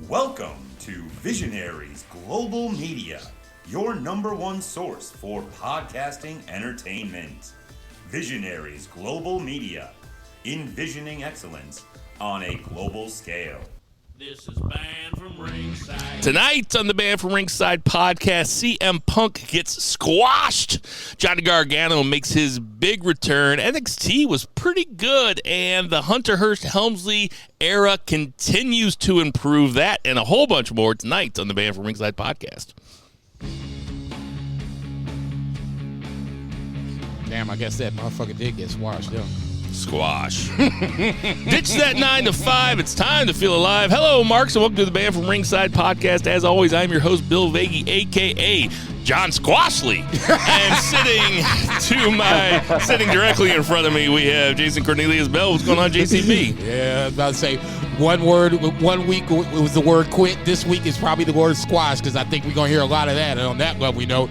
Welcome to Visionaries Global Media, your number one source for podcasting entertainment. Visionaries Global Media, envisioning excellence on a global scale. This is Banned from Ringside. Tonight on the Banned from Ringside podcast, CM Punk gets squashed. Johnny Gargano makes his big return. NXT was pretty good, and the Hunter Hearst Helmsley era continues to improve. That and a whole bunch more tonight on the Banned from Ringside podcast. Damn, I guess that motherfucker did get squashed, though. Squash. Ditch that 9 to 5. It's time to feel alive. Hello, Marks, and welcome to the Banned from Ringside podcast. As always, I'm your host, Bill Vagey, a.k.a. John Squashley. And sitting directly in front of me, we have Jason Cornelius Bell. What's going on, JCB? Yeah, I was about to say, one week it was the word quit. This week is probably the word squash, because I think we're going to hear a lot of that. And on that level, we know.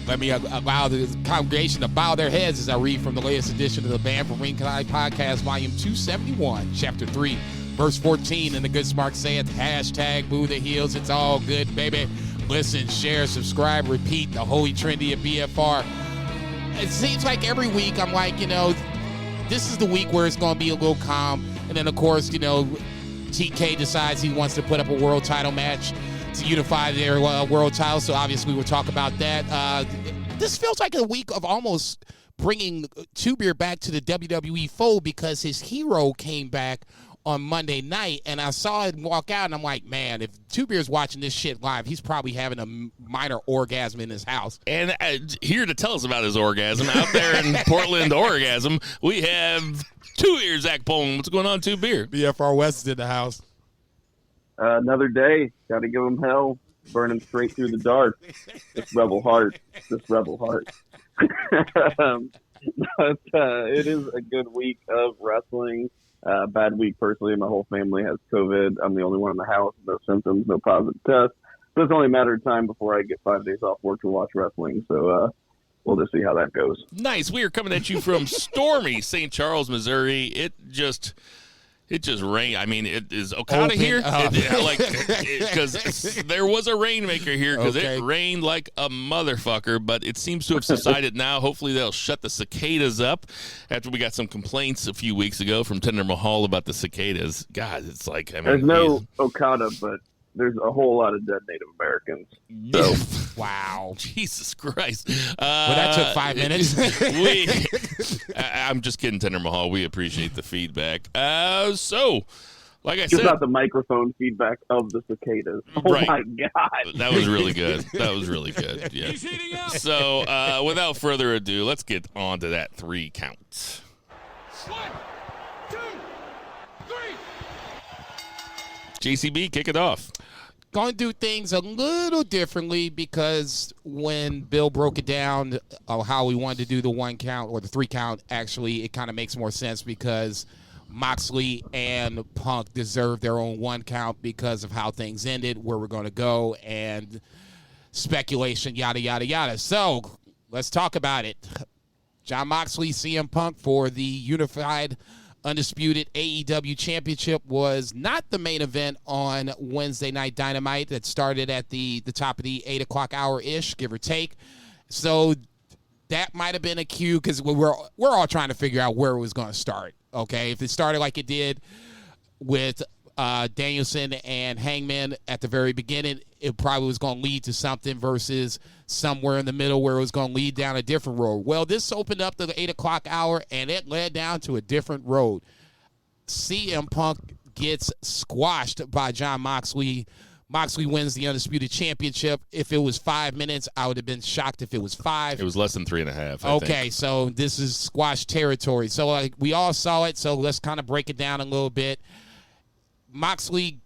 Let me allow the congregation to bow their heads as I read from the latest edition of the Banned from Ringside podcast, volume 271, chapter 3, verse 14. And the good smart saith, hashtag boo the heels. It's all good, baby. Listen, share, subscribe, repeat, the holy trinity of BFR. It seems like every week I'm like, this is the week where it's going to be a little calm. And then, of course, TK decides he wants to put up a world title match to unify their world title, so obviously we'll talk about that. This feels like a week of almost bringing Two Beer back to the WWE fold, because his hero came back on Monday night, and I saw him walk out, and I'm like, man, if Two Beer's watching this shit live, he's probably having a minor orgasm in his house. And here to tell us about his orgasm, out there in Portland, Orgasm, we have Two Beer Zach Poland. What's going on, Two Beer? BFR West is in the house. Another day. Got to give them hell. Burning straight through the dark. This rebel heart. But it is a good week of wrestling. Bad week personally. My whole family has COVID. I'm the only one in the house. No symptoms, no positive tests. So it's only a matter of time before I get 5 days off work to watch wrestling. So we'll just see how that goes. Nice. We are coming at you from stormy St. Charles, Missouri. It just rained. I mean, it is Okada here? Because there was a rainmaker here, because It rained like a motherfucker, but it seems to have subsided now. Hopefully they'll shut the cicadas up after we got some complaints a few weeks ago from Tender Mahal about the cicadas. God, it's like, there's no Okada, but there's a whole lot of dead Native Americans. So. Wow. Jesus Christ. Well, that took 5 minutes. I'm just kidding, Tender Mahal. We appreciate the feedback. So, like I said. Just not the microphone feedback of the cicadas. Oh, right. My God. That was really good. Yeah. So, without further ado, let's get on to that 3 count. 1, 2, 3. JCB, kick it off. Going to do things a little differently, because when Bill broke it down how we wanted to do the 1 count, or the 3 count, actually, it kind of makes more sense, because Moxley and Punk deserve their own 1 count because of how things ended, where we're going to go, and speculation, yada, yada, yada. So let's talk about it. Jon Moxley, CM Punk for the unified Undisputed AEW Championship was not the main event on Wednesday Night Dynamite. That started at the top of the 8 o'clock hour-ish, give or take. So that might have been a cue, because we're all trying to figure out where it was going to start, okay? If it started like it did with Danielson and Hangman at the very beginning, it probably was going to lead to something, versus somewhere in the middle where it was going to lead down a different road. Well, this opened up to the 8 o'clock hour, and it led down to a different road. CM Punk gets squashed by Jon Moxley. Moxley wins the Undisputed Championship. If it was 5 minutes, I would have been shocked if it was 5. It was less than 3.5, I think. So this is squash territory. So we all saw it, so let's kind of break it down a little bit. Moxley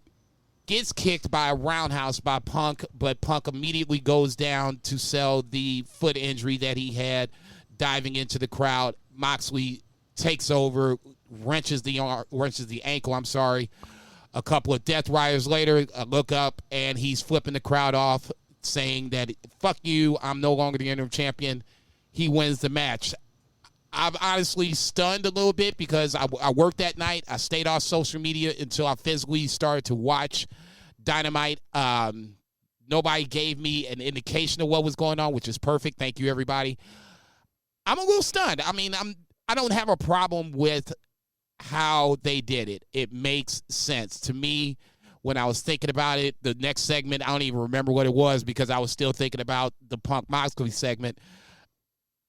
gets kicked by a roundhouse by Punk, but Punk immediately goes down to sell the foot injury that he had diving into the crowd. Moxley takes over, wrenches the ankle, A couple of Death Riders later, I look up, and he's flipping the crowd off, saying that, fuck you, I'm no longer the interim champion. He wins the match. I'm honestly stunned a little bit, because I worked that night. I stayed off social media until I physically started to watch Dynamite. Nobody gave me an indication of what was going on, which is perfect. Thank you, everybody. I'm a little stunned. I mean, I don't have a problem with how they did it. It makes sense to me. When I was thinking about it, the next segment, I don't even remember what it was because I was still thinking about the Punk Moxley segment.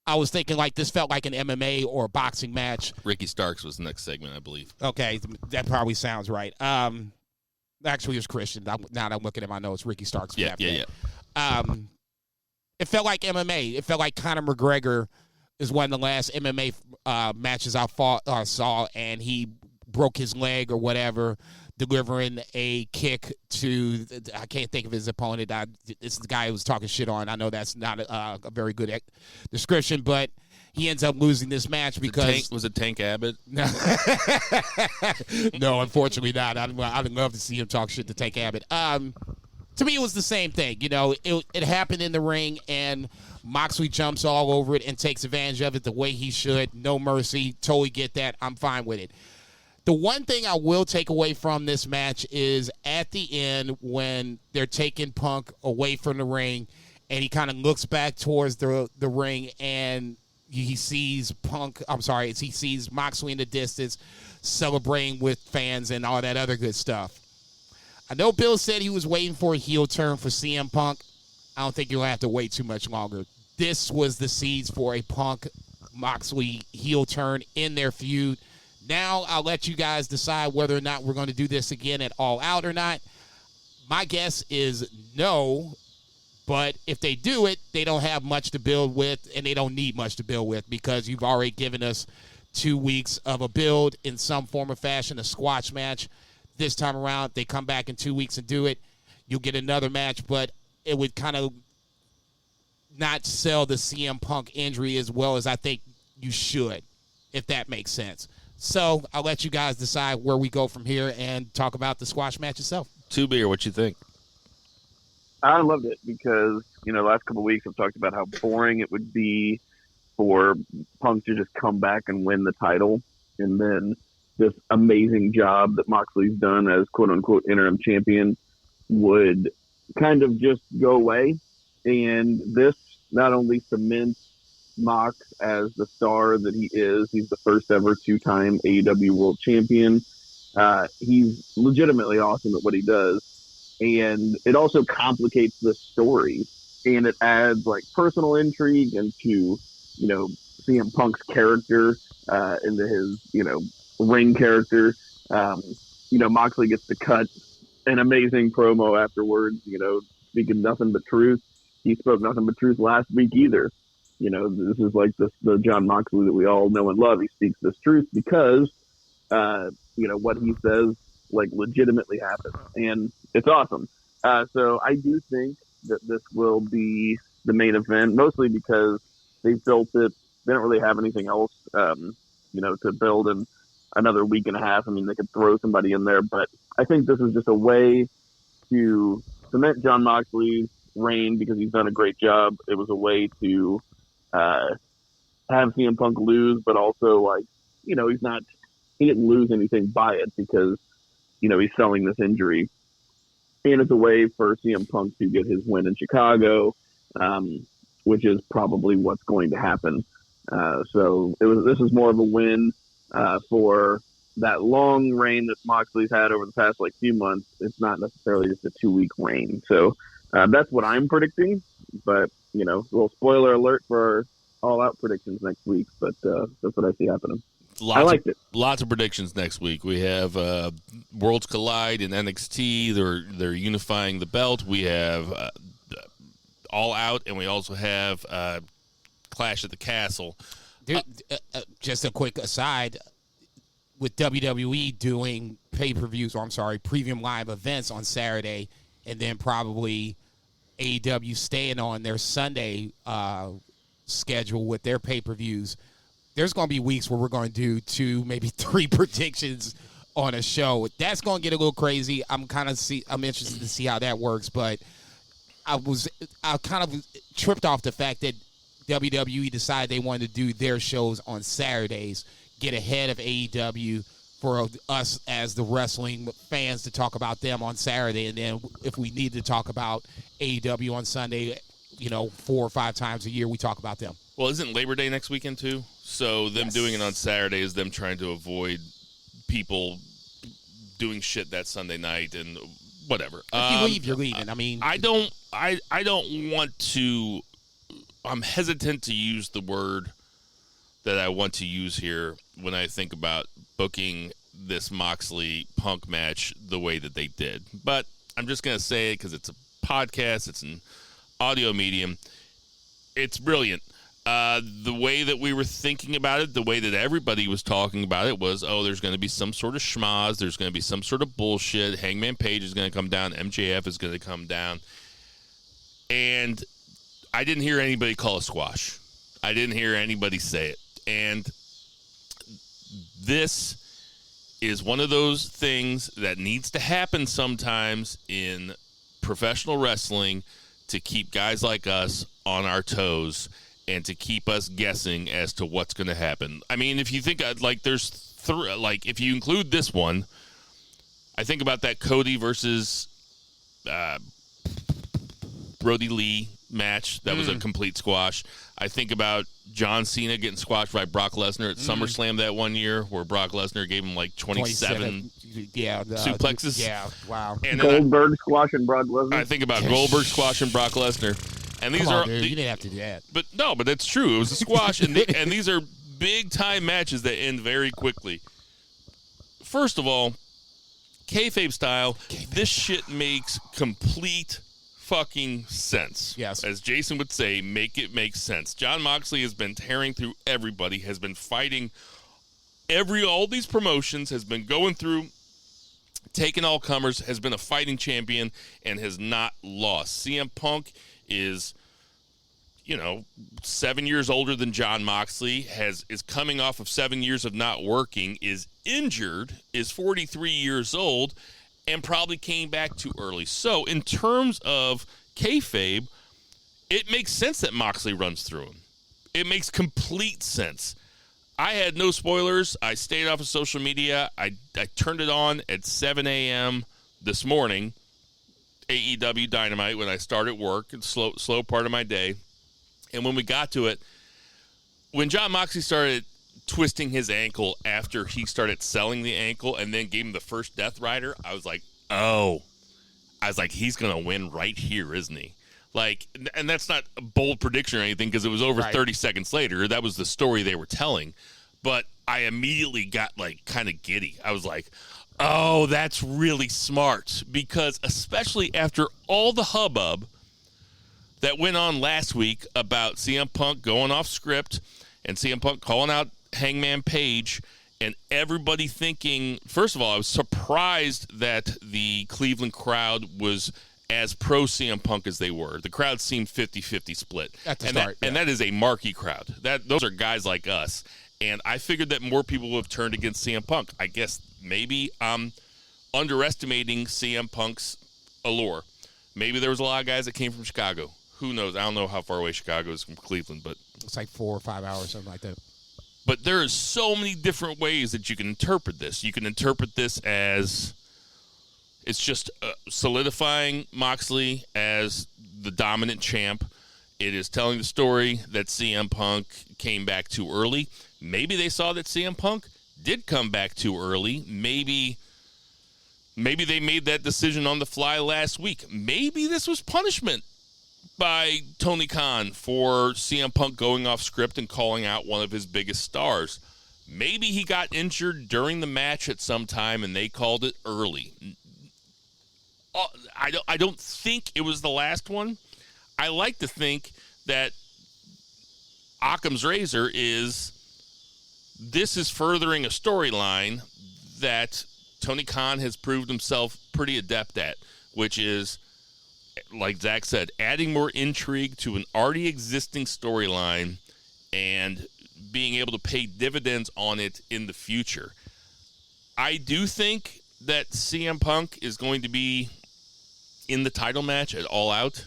I was thinking like this felt like an MMA or a boxing match. Ricky Starks was the next segment, I believe. Okay, that probably sounds right. Actually, it was Christian. Now that I'm looking at my notes, Ricky Starks. Yeah. It felt like MMA. It felt like Conor McGregor is one of the last MMA matches I saw, and he broke his leg or whatever, delivering a kick to, I can't think of his opponent. This is the guy who was talking shit on. I know that's not a very good description, but he ends up losing this match because... Was it Tank Abbott? No, unfortunately not. I'd love to see him talk shit to Tank Abbott. To me, it was the same thing. You know, it happened in the ring, and Moxley jumps all over it and takes advantage of it the way he should. No mercy. Totally get that. I'm fine with it. The one thing I will take away from this match is at the end when they're taking Punk away from the ring and he kind of looks back towards the ring and he sees he sees Moxley in the distance celebrating with fans and all that other good stuff. I know Bill said he was waiting for a heel turn for CM Punk. I don't think you'll have to wait too much longer. This was the seeds for a Punk Moxley heel turn in their feud. Now I'll let you guys decide whether or not we're going to do this again at All Out or not. My guess is no, but if they do it, they don't have much to build with, and they don't need much to build with because you've already given us 2 weeks of a build in some form or fashion, a squash match. This time around, they come back in 2 weeks and do it. You'll get another match, but it would kind of not sell the CM Punk injury as well as I think you should, if that makes sense. So I'll let you guys decide where we go from here and talk about the squash match itself. Two Beer, what you think? I loved it because, the last couple of weeks I've talked about how boring it would be for Punk to just come back and win the title. And then this amazing job that Moxley's done as quote-unquote interim champion would kind of just go away. And this not only cements Mox as the star that he is. He's the first ever 2-time AEW World Champion. He's legitimately awesome at what he does. And it also complicates the story. And it adds like personal intrigue into, CM Punk's character, into his, ring character. Moxley gets to cut an amazing promo afterwards, speaking nothing but truth. He spoke nothing but truth last week either. This is like the John Moxley that we all know and love. He speaks this truth because, what he says, like, legitimately happens. And it's awesome. So I do think that this will be the main event, mostly because they've built it. They don't really have anything else, to build in another week and a half. I mean, they could throw somebody in there. But I think this is just a way to cement John Moxley's reign because he's done a great job. It was a way to have CM Punk lose, but also he didn't lose anything by it because, he's selling this injury. And it's a way for CM Punk to get his win in Chicago, which is probably what's going to happen. So this is more of a win for that long reign that Moxley's had over the past few months. It's not necessarily just a 2-week reign. So that's what I'm predicting, but a little spoiler alert for our All Out predictions next week, but that's what I see happening. I liked it. Lots of predictions next week. We have Worlds Collide in NXT. They're unifying the belt. We have All Out, and we also have Clash at the Castle. Just a quick aside, with WWE doing premium live events on Saturday, and then probably AEW staying on their Sunday schedule with their pay-per-views, there's going to be weeks where we're going to do 2, maybe 3 predictions on a show. That's going to get a little crazy. I'm interested to see how that works, but I kind of tripped off the fact that WWE decided they wanted to do their shows on Saturdays, get ahead of AEW for us as the wrestling fans to talk about them on Saturday, and then if we need to talk about AEW on Sunday, 4 or 5 times a year, we talk about them. Well, isn't Labor Day next weekend too? So them doing it on Saturday is them trying to avoid people doing shit that Sunday night and whatever. If you leave, you're leaving. I mean, I don't want to. I'm hesitant to use the word that I want to use here when I think about booking this Moxley Punk match the way that they did. But I'm just going to say it because it's a podcast. It's an audio medium. It's brilliant. The way that we were thinking about it, the way that everybody was talking about it was, there's going to be some sort of schmaz. There's going to be some sort of bullshit. Hangman Page is going to come down. MJF is going to come down. And I didn't hear anybody call a squash. I didn't hear anybody say it. And this is one of those things that needs to happen sometimes in professional wrestling to keep guys like us on our toes and to keep us guessing as to what's going to happen. I mean, if you think, if you include this one, I think about that Cody versus Brody Lee match. That was a complete squash. I think about John Cena getting squashed by Brock Lesnar at SummerSlam that one year where Brock Lesnar gave him like 27 suplexes. Yeah, wow. And Goldberg squashing Brock Lesnar. I think about Goldberg squashing Brock Lesnar. And these dude, you didn't have to do that. But that's true. It was a squash, and these are big-time matches that end very quickly. First of all, kayfabe style, this shit makes complete fucking sense. Yes. As Jason would say, make it make sense. Jon Moxley has been tearing through everybody, has been fighting all these promotions, has been going through, taking all comers, has been a fighting champion, and has not lost. CM Punk is 7 years older than Jon Moxley, is coming off of 7 years of not working, is injured, is 43 years old, and probably came back too early. So in terms of kayfabe, it makes sense that Moxley runs through him. It makes complete sense. I had no spoilers. I stayed off of social media. I turned it on at 7 a.m. this morning, AEW Dynamite, when I started work. It's slow part of my day. And when we got to it, when Jon Moxley started twisting his ankle after he started selling the ankle and then gave him the first Death Rider, I was like, he's going to win right here, isn't he? Like, and that's not a bold prediction or anything because it was over 30 seconds later. That was the story they were telling. But I immediately got, kind of giddy. I was like, oh, that's really smart. Because especially after all the hubbub that went on last week about CM Punk going off script and CM Punk calling out Hangman Page and everybody thinking, first of all, I was surprised that the Cleveland crowd was as pro CM Punk as they were. The crowd seemed 50-50 split. At the start, and that is a marquee crowd. Those are guys like us. And I figured that more people would have turned against CM Punk. I guess maybe I'm underestimating CM Punk's allure. Maybe there was a lot of guys that came from Chicago. Who knows? I don't know how far away Chicago is from Cleveland, but it's like 4 or 5 hours, something like that. But there are so many different ways that you can interpret this. You can interpret this as it's just solidifying Moxley as the dominant champ. It is telling the story that CM Punk came back too early. Maybe they saw that CM Punk did come back too early. Maybe they made that decision on the fly last week. Maybe this was punishment by Tony Khan for CM Punk going off script and calling out one of his biggest stars. Maybe he got injured during the match at some time and they called it early. I don't think it was the last one. I like to think that Occam's razor is this is furthering a storyline that Tony Khan has proved himself pretty adept at, which is, like Zach said, adding more intrigue to an already existing storyline and being able to pay dividends on it in the future. I do think that CM Punk is going to be in the title match at All Out.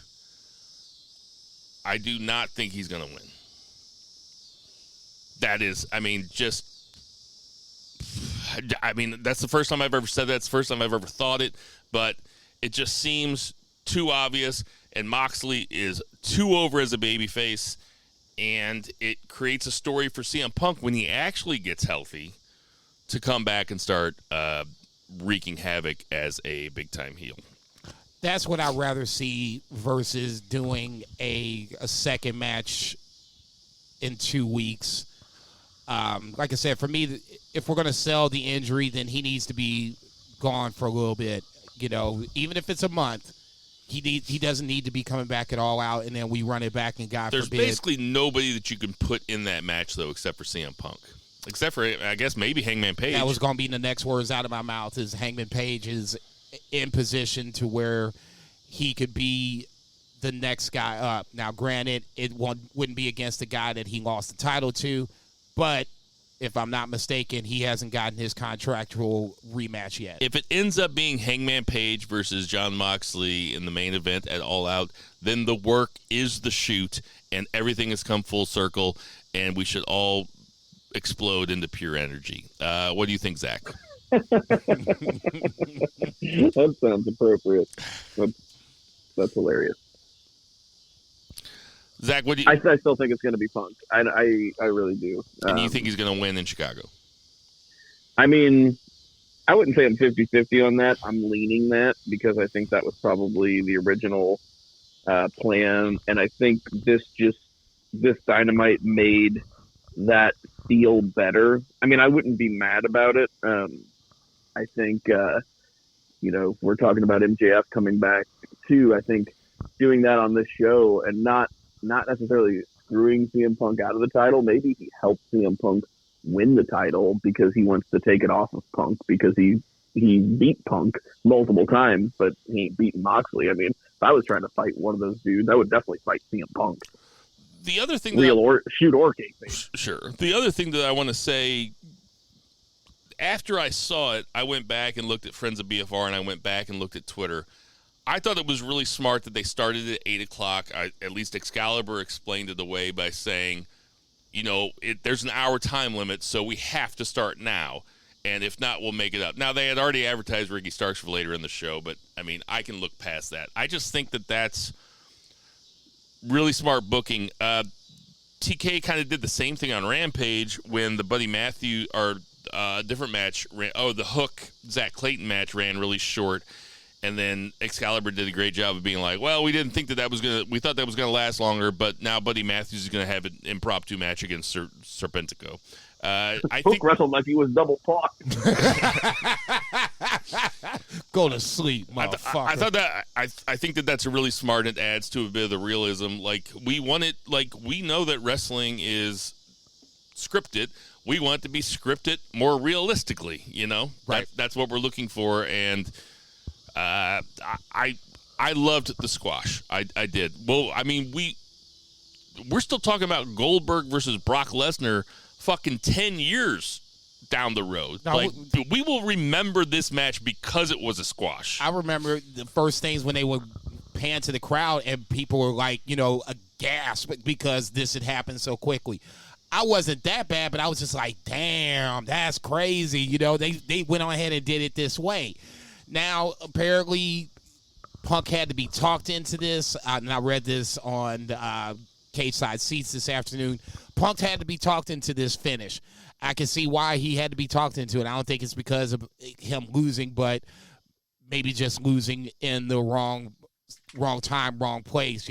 I do not think he's going to win. That is, I mean, just I mean, that's the first time I've ever said that. It's the first time I've ever thought it, but it just seems too obvious, and Moxley is too over as a babyface, and it creates a story for CM Punk when he actually gets healthy to come back and start wreaking havoc as a big-time heel. That's what I'd rather see versus doing a second match in 2 weeks. Like I said, for me, if we're going to sell the injury, then he needs to be gone for a little bit. You know, even if it's a month, he doesn't need to be coming back at all out, and then we run it back and God There's forbid. There's basically nobody that you can put in that match, though, except for CM Punk. Except for, I guess, maybe Hangman Page. That was going to be the next words out of my mouth is Hangman Page is in position to where he could be the next guy up. Now, granted, it wouldn't be against the guy that he lost the title to, but if I'm not mistaken, he hasn't gotten his contractual rematch yet. If it ends up being Hangman Page versus Jon Moxley in the main event at All Out, then the work is the shoot, and everything has come full circle, and we should all explode into pure energy. What do you think, Zach? That sounds appropriate. That's hilarious. Zach, what do you? I still think it's going to be Punk. I really do. And you think he's going to win in Chicago? I mean, I wouldn't say I'm 50-50 on that. I'm leaning that because I think that was probably the original plan, and I think this Dynamite made that feel better. I mean, I wouldn't be mad about it. I think, we're talking about MJF coming back too. I think doing that on this show and not necessarily screwing CM Punk out of the title. Maybe he helped CM Punk win the title because he wants to take it off of Punk because he beat Punk multiple times, but he ain't beaten Moxley. I mean, if I was trying to fight one of those dudes, I would definitely fight CM Punk. The other thing shoot or kayfabe. Sure. The other thing that I want to say, after I saw it, I went back and looked at Friends of BFR, and I went back and looked at Twitter. I thought it was really smart that they started at 8 o'clock. At least Excalibur explained it away by saying, there's an hour time limit, so we have to start now. And if not, we'll make it up. Now, they had already advertised Ricky Starks for later in the show, but, I mean, I can look past that. I just think that that's really smart booking. TK kind of did the same thing on Rampage when the Buddy Matthew or different match the Hook Zach Clayton match ran really short, and then Excalibur did a great job of being like, well, we didn't think we thought that was gonna last longer, but now Buddy Matthews is gonna have an impromptu match against Serpentico. I think wrestled like he was double talked. Go to sleep, motherfucker. I think that's a really smart. It adds to a bit of the realism. Like we know that wrestling is scripted. We want it to be scripted more realistically. Right? That's what we're looking for. And I loved the squash. I did. Well, I mean we're still talking about Goldberg versus Brock Lesnar. Fucking 10 years down the road. Now, we will remember this match because it was a squash. I remember the first things when they would pan to the crowd and people were like, aghast because this had happened so quickly. I wasn't that bad, but I was just like, damn, that's crazy. They went on ahead and did it this way. Now, apparently, Punk had to be talked into this, and I read this on Cage Side Seats this afternoon. Punk had to be talked into this finish. I can see why he had to be talked into it. I don't think it's because of him losing, but maybe just losing in the wrong time, wrong place.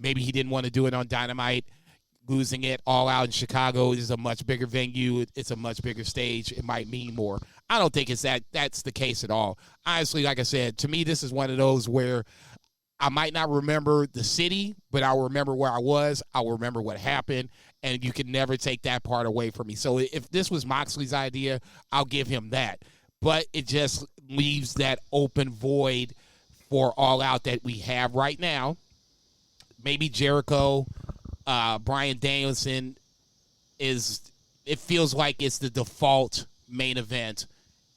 Maybe he didn't want to do it on Dynamite. Losing it All Out in Chicago is a much bigger venue. It's a much bigger stage. It might mean more. I don't think that's the case at all. Honestly, like I said, to me, this is one of those where I might not remember the city, but I'll remember where I was. I'll remember what happened, and you can never take that part away from me. So if this was Moxley's idea, I'll give him that. But it just leaves that open void for All Out that we have right now. Maybe Jericho, Bryan Danielson it feels like it's the default main event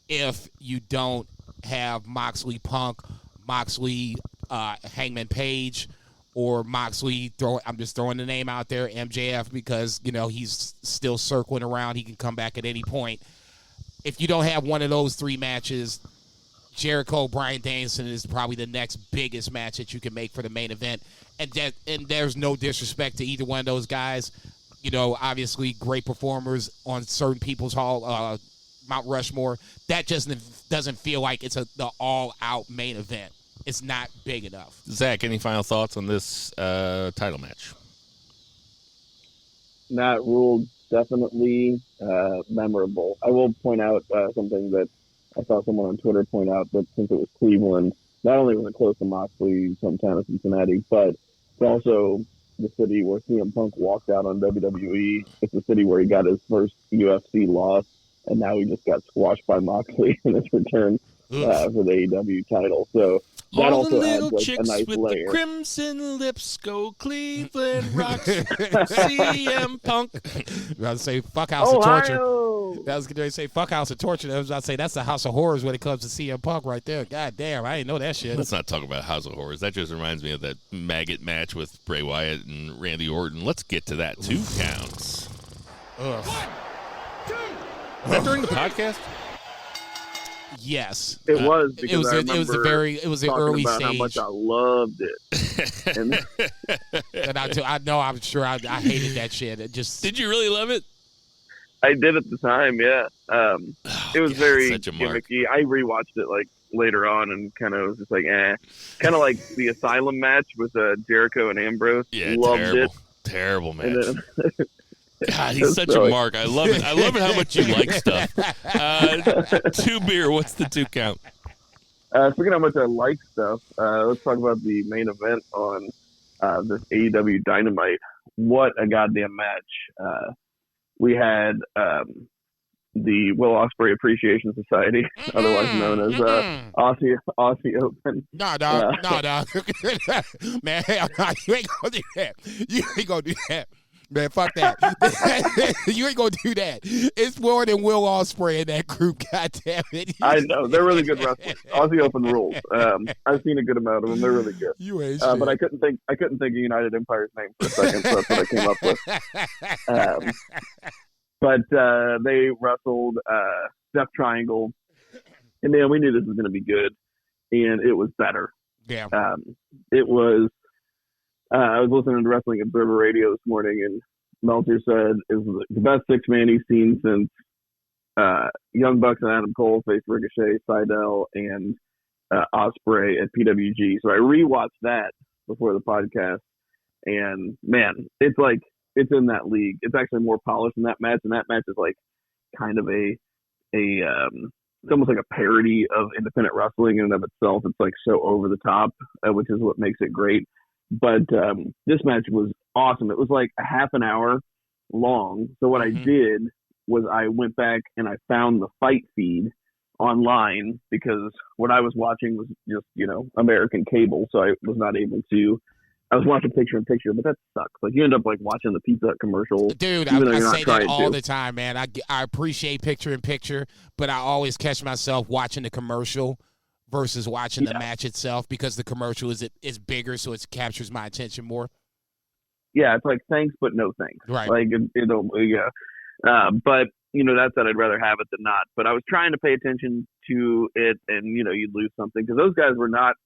if you don't have Moxley Punk, Moxley Hangman Page, or Moxley, I'm just throwing the name out there, MJF, because, he's still circling around. He can come back at any point. if you don't have one of those 3 matches, Jericho, Bryan Danielson is probably the next biggest match that you can make for the main event. And there's no disrespect to either one of those guys. You know, obviously great performers on certain people's Mount Rushmore. That just doesn't feel like it's the all-out main event. It's not big enough. Zach, any final thoughts on this title match? Matt Rule, definitely memorable. I will point out something that I saw someone on Twitter point out, that since it was Cleveland, not only was it close to Moxley, hometown of Cincinnati, but it's also the city where CM Punk walked out on WWE. It's the city where he got his first UFC loss, and now he just got squashed by Moxley in his return for the AEW title. So that all also the adds little like chicks a nice with layer. the crimson lips go Cleveland Rocks. CM Punk. I was about to say, fuck House of Torture. Ohio! I was going to say, fuck House of Torture. I was about to say, that's the House of Horrors when it comes to CM Punk right there. God damn, I didn't know that shit. Let's not talk about House of Horrors. That just reminds me of that maggot match with Bray Wyatt and Randy Orton. Let's get to that. 2 counts. Ugh. 1, 2. Was that during the podcast? Yes. It was because it was the talking early about stage. how much I loved it. And And I know, I'm sure I hated that shit. It just. Did you really love it? I did at the time, yeah. It was God, very such a mark. gimmicky. I rewatched it like later on and kind of was just like, kind of like the Asylum match with Jericho and Ambrose. Yeah, loved terrible. it. Terrible match. And then, God, he's such a mark. I love it. I love it how much you like stuff. 2 beer. What's the 2 count? speaking of how much I like stuff, let's talk about the main event on this AEW Dynamite. What a goddamn match. We had the Will Osprey Appreciation Society, otherwise known as Aussie Open. No, dog. Man, hell no, you ain't gonna do that. You ain't gonna do that. Man, fuck that. You ain't gonna do that. It's more than Will Ospreay in that group, God damn it. I know. They're really good wrestlers. Aussie Open rules. I've seen a good amount of them. They're really good. You ain't shit. But I couldn't think of United Empire's name for a second, so that's what I came up with. But they wrestled Death Triangle, and man, we knew this was going to be good, and it was better. Yeah. It was. I was listening to Wrestling Observer Radio this morning, and Meltzer said it was the best 6-man he's seen since Young Bucks and Adam Cole faced Ricochet, Seidel, and Osprey at PWG. So I rewatched that before the podcast, and man, it's like it's in that league. It's actually more polished than that match, and that match is like kind of it's almost like a parody of independent wrestling in and of itself. It's like so over the top, which is what makes it great. But this match was awesome. It was like a half an hour long. So what I did was I went back and I found the fight feed online, because what I was watching was just, American cable. So I was not able to. I was watching picture in picture, but that sucks. Like you end up like watching the Pizza Hut commercial. Dude, I say that all the time, man. I appreciate picture in picture, but I always catch myself watching the commercial versus watching the match itself, because the commercial is bigger, so it captures my attention more. Yeah, it's like thanks, but no thanks. Right. Like, yeah. But, that said, I'd rather have it than not. But I was trying to pay attention to it, and, you'd lose something. Because those guys were not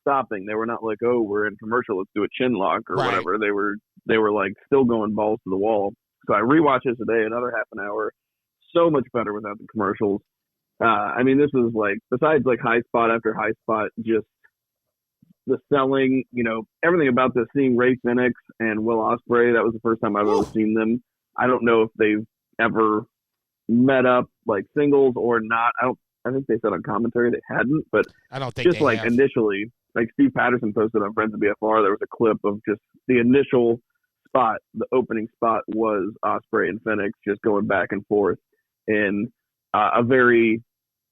stopping. They were not like, oh, we're in commercial, let's do a chin lock or whatever. They were like still going balls to the wall. So I rewatched it today, another half an hour. So much better without the commercials. This is like, besides like high spot after high spot, just the selling, everything about this, seeing Ray Phoenix and Will Ospreay, that was the first time I've ever seen them. I don't know if they've ever met up like singles or not. I think they said on commentary they hadn't, but I don't think just like have. Initially, like Steve Patterson posted on Friends of BFR, there was a clip of just the initial spot, the opening spot was Ospreay and Phoenix just going back and forth in a very,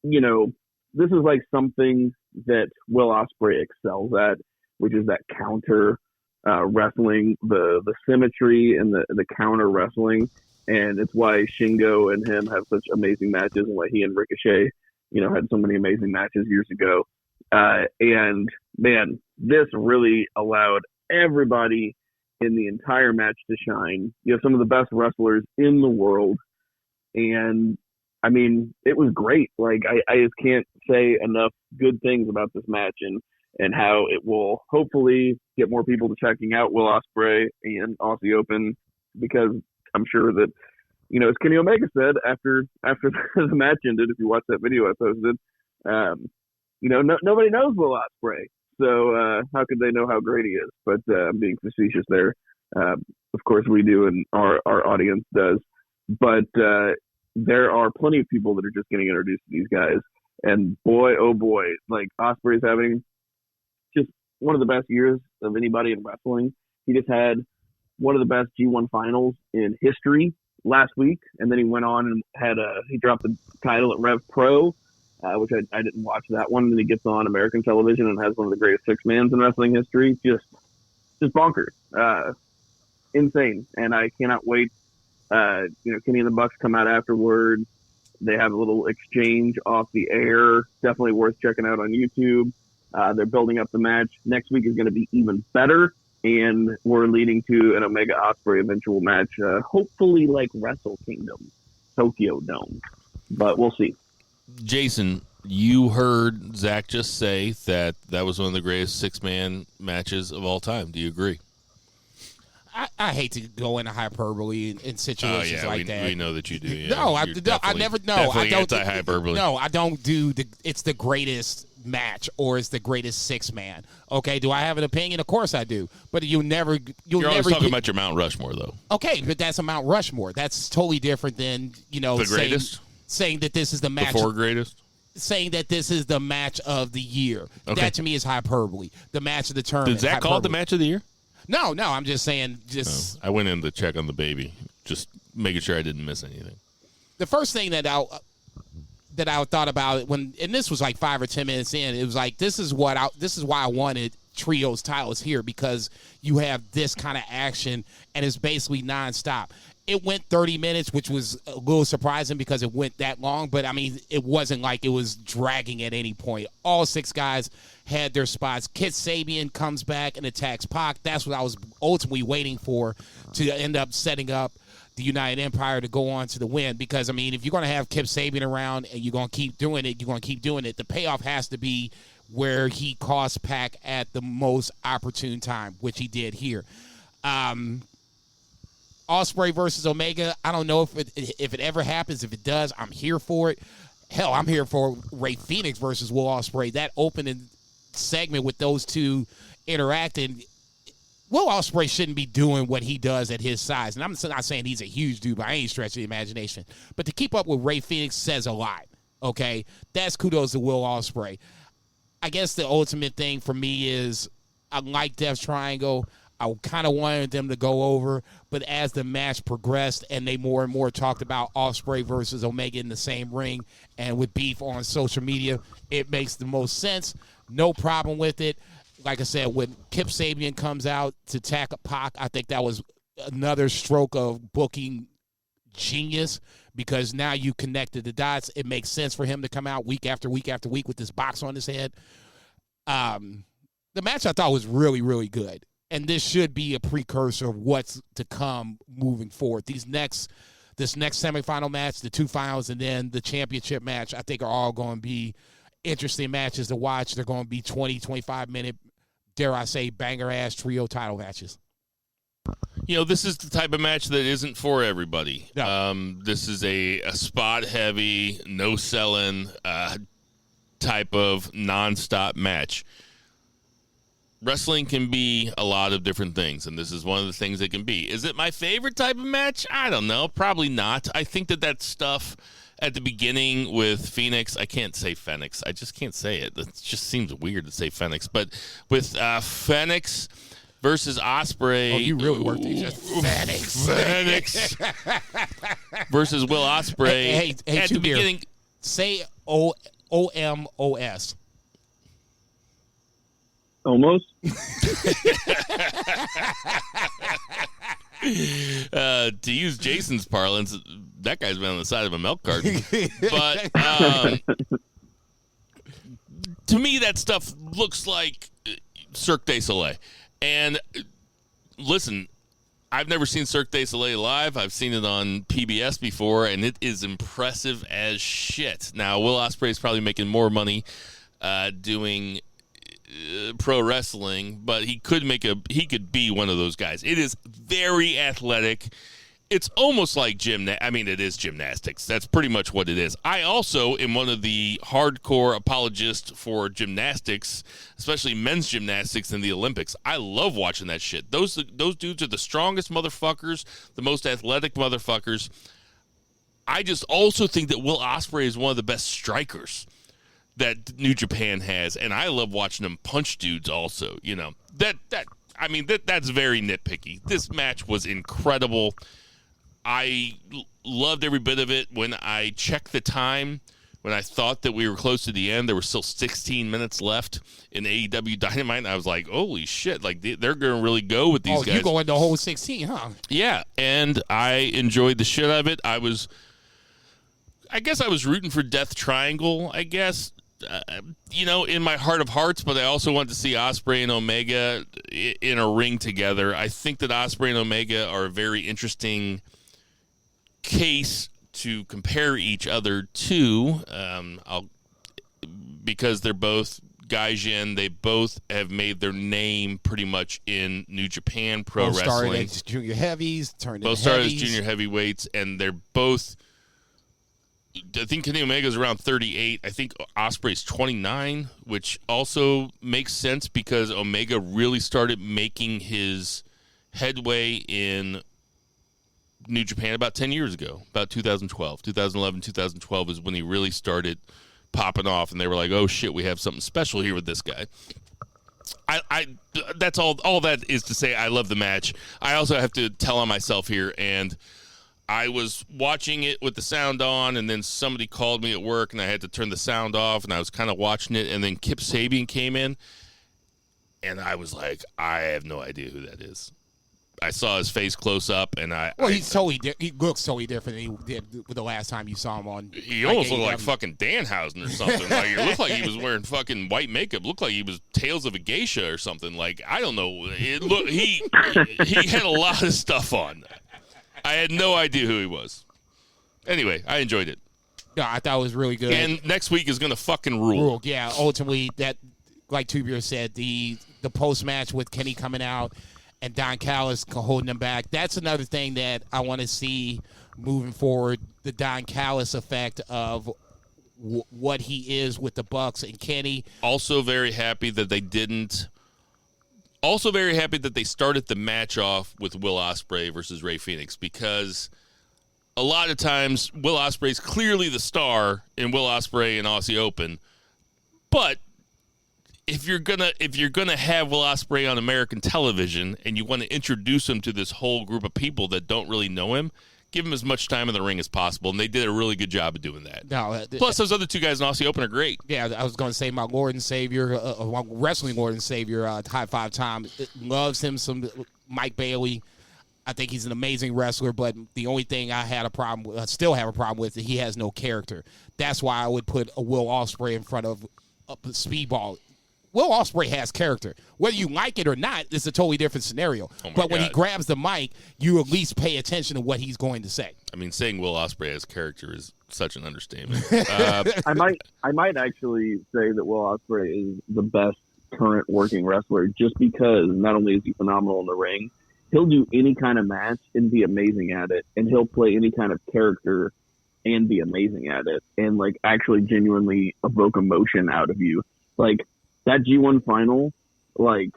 this is like something that Will Ospreay excels at, which is that counter wrestling, the symmetry and the counter wrestling. And it's why Shingo and him have such amazing matches, and why he and Ricochet, had so many amazing matches years ago. And man, this really allowed everybody in the entire match to shine. You have some of the best wrestlers in the world. And I mean, it was great. Like, I just can't say enough good things about this match and how it will hopefully get more people to checking out Will Ospreay and Aussie Open, because I'm sure that, you know, as Kenny Omega said after the match ended, if you watch that video I posted, you know, nobody knows Will Ospreay. So how could they know how great he is? But I'm being facetious there. Of course we do, and our audience does. But there are plenty of people that are just getting introduced to these guys. And boy, oh boy, like Ospreay's having just one of the best years of anybody in wrestling. He just had one of the best G1 finals in history last week. And then he went on and he dropped the title at Rev Pro, which I didn't watch that one. And then he gets on American television and has one of the greatest six-mans in wrestling history. Just bonkers. Insane. And I cannot wait. You know, Kenny and the Bucks come out afterward. They have a little exchange off the air. Definitely worth checking out on YouTube. They're building up the match. Next week is going to be even better. And we're leading to an Omega Osprey eventual match. Hopefully like Wrestle Kingdom, Tokyo Dome. But we'll see. Jason, you heard Zach just say that was one of the greatest six-man matches of all time. Do you agree? I hate to go into hyperbole in situations like that. We know that you do. Yeah. No, I never. No, I don't. Anti-hyperbole. No, I don't do it's the greatest match or it's the greatest six-man. Okay, do I have an opinion? Of course I do. But you're always talking about your Mount Rushmore, though. Okay, but that's a Mount Rushmore. That's totally different than, you know, the greatest. Saying that this is the match. The four greatest. Saying that this is the match of the year. Okay. That to me is hyperbole. The match of the tournament. Did Zach call it the match of the year? No, I'm just saying. I went in to check on the baby, just making sure I didn't miss anything. The first thing that I thought about and this was like 5 or 10 minutes in, it was like this is why I wanted trios titles here, because you have this kind of action and it's basically nonstop. It went 30 minutes, which was a little surprising because it went that long. But, I mean, it wasn't like it was dragging at any point. All 6 guys had their spots. Kit Sabian comes back and attacks Pac. That's what I was ultimately waiting for, to end up setting up the United Empire to go on to the win. Because, I mean, if you're going to have Kip Sabian around and you're going to keep doing it, The payoff has to be where he cost Pac at the most opportune time, which he did here. Osprey versus Omega, I don't know if it ever happens. If it does, I'm here for it. Hell, I'm here for Rey Fenix versus Will Ospreay. That opening segment with those two interacting, Will Ospreay shouldn't be doing what he does at his size. And I'm not saying he's a huge dude by any stretch of the imagination. But to keep up with Rey Fenix says a lot, okay? That's kudos to Will Ospreay. I guess the ultimate thing for me is I like Death Triangle. I kind of wanted them to go over, but as the match progressed and they more and more talked about Osprey versus Omega in the same ring and with beef on social media, it makes the most sense. No problem with it. Like I said, when Kip Sabian comes out to tackle Pac, I think that was another stroke of booking genius, because now you connected the dots. It makes sense for him to come out week after week after week with this box on his head. The match I thought was really, really good. And this should be a precursor of what's to come moving forward. This next semifinal match, the 2 finals, and then the championship match, I think are all going to be interesting matches to watch. They're going to be 20, 25-minute, dare I say, banger-ass trio title matches. You know, this is the type of match that isn't for everybody. No. This is a spot-heavy, no-selling type of nonstop match. Wrestling can be a lot of different things, and this is one of the things it can be. Is it my favorite type of match? I don't know. Probably not. I think that stuff at the beginning with Phoenix, I can't say Phoenix. I just can't say it. It just seems weird to say Phoenix. But with Phoenix versus Osprey. Oh, you really worked these. Phoenix versus Will Osprey. Hey, at the beginning. Say OMOS. Almost. To use Jason's parlance, that guy's been on the side of a milk carton. But to me, that stuff looks like Cirque du Soleil. And listen, I've never seen Cirque du Soleil live. I've seen it on PBS before, and it is impressive as shit. Now, Will Ospreay is probably making more money doing pro wrestling, but he could be one of those guys. It is very athletic. It's almost like it is gymnastics. That's pretty much what it is. I also am one of the hardcore apologists for gymnastics, especially men's gymnastics in the Olympics. I love watching that shit. Those dudes are the strongest motherfuckers, the most athletic motherfuckers. I just also think that Will Ospreay is one of the best strikers that New Japan has, and I love watching them punch dudes also. You know, that's very nitpicky. This match was incredible. I loved every bit of it. When I checked the time, when I thought that we were close to the end, there were still 16 minutes left in AEW Dynamite, and I was like, holy shit, like they're going to really go with these guys. Oh, you going the whole 16, huh? Yeah, and I enjoyed the shit out of it. I guess I was rooting for Death Triangle, I guess, in my heart of hearts, but I also wanted to see Osprey and Omega in a ring together. I think that Osprey and Omega are a very interesting case to compare each other to, because they're both Gaijin. They both have made their name pretty much in New Japan pro wrestling. Started as junior heavies, both started as junior heavyweights, and they're both. I think Kenny Omega's around 38. I think Osprey's 29, which also makes sense because Omega really started making his headway in New Japan about 10 years ago, about 2012. 2011, 2012 is when he really started popping off, and they were like, oh, shit, we have something special here with this guy. That's all that is to say. I love the match. I also have to tell on myself here, and I was watching it with the sound on, and then somebody called me at work, and I had to turn the sound off, and I was kind of watching it, and then Kip Sabian came in, and I was like, I have no idea who that is. I saw his face close up, and he looks totally different than he did the last time you saw him on. He almost looked like fucking Danhausen or something. Like, it looked like he was wearing fucking white makeup. Looked like he was Tales of a Geisha or something. Like, I don't know. He had a lot of stuff on. I had no idea who he was. Anyway, I enjoyed it. Yeah, I thought it was really good. And next week is going to fucking rule. Yeah, ultimately, that, like Tubular said, the post-match with Kenny coming out and Don Callis holding him back, that's another thing that I want to see moving forward, the Don Callis effect of what he is with the Bucks and Kenny. Also very happy that they didn't... Also very happy that they started the match off with Will Ospreay versus Rey Fenix, because a lot of times Will Ospreay's clearly the star in Will Ospreay and Aussie Open, but if you're gonna have Will Ospreay on American television and you want to introduce him to this whole group of people that don't really know him, give him as much time in the ring as possible, and they did a really good job of doing that. Plus, those other two guys in Aussie Open are great. Yeah, I was going to say my Lord and Savior, my wrestling Lord and Savior, High Five Tom, loves him some Mike Bailey. I think he's an amazing wrestler, but the only thing I still have a problem with, he has no character. That's why I would put a Will Ospreay in front of a Speedball. Will Ospreay has character. Whether you like it or not, it's a totally different scenario. But when he grabs the mic, you at least pay attention to what he's going to say. I mean, saying Will Ospreay has character is such an understatement. I might actually say that Will Ospreay is the best current working wrestler, just because not only is he phenomenal in the ring, he'll do any kind of match and be amazing at it, and he'll play any kind of character and be amazing at it, and like actually genuinely evoke emotion out of you. Like that G1 final, like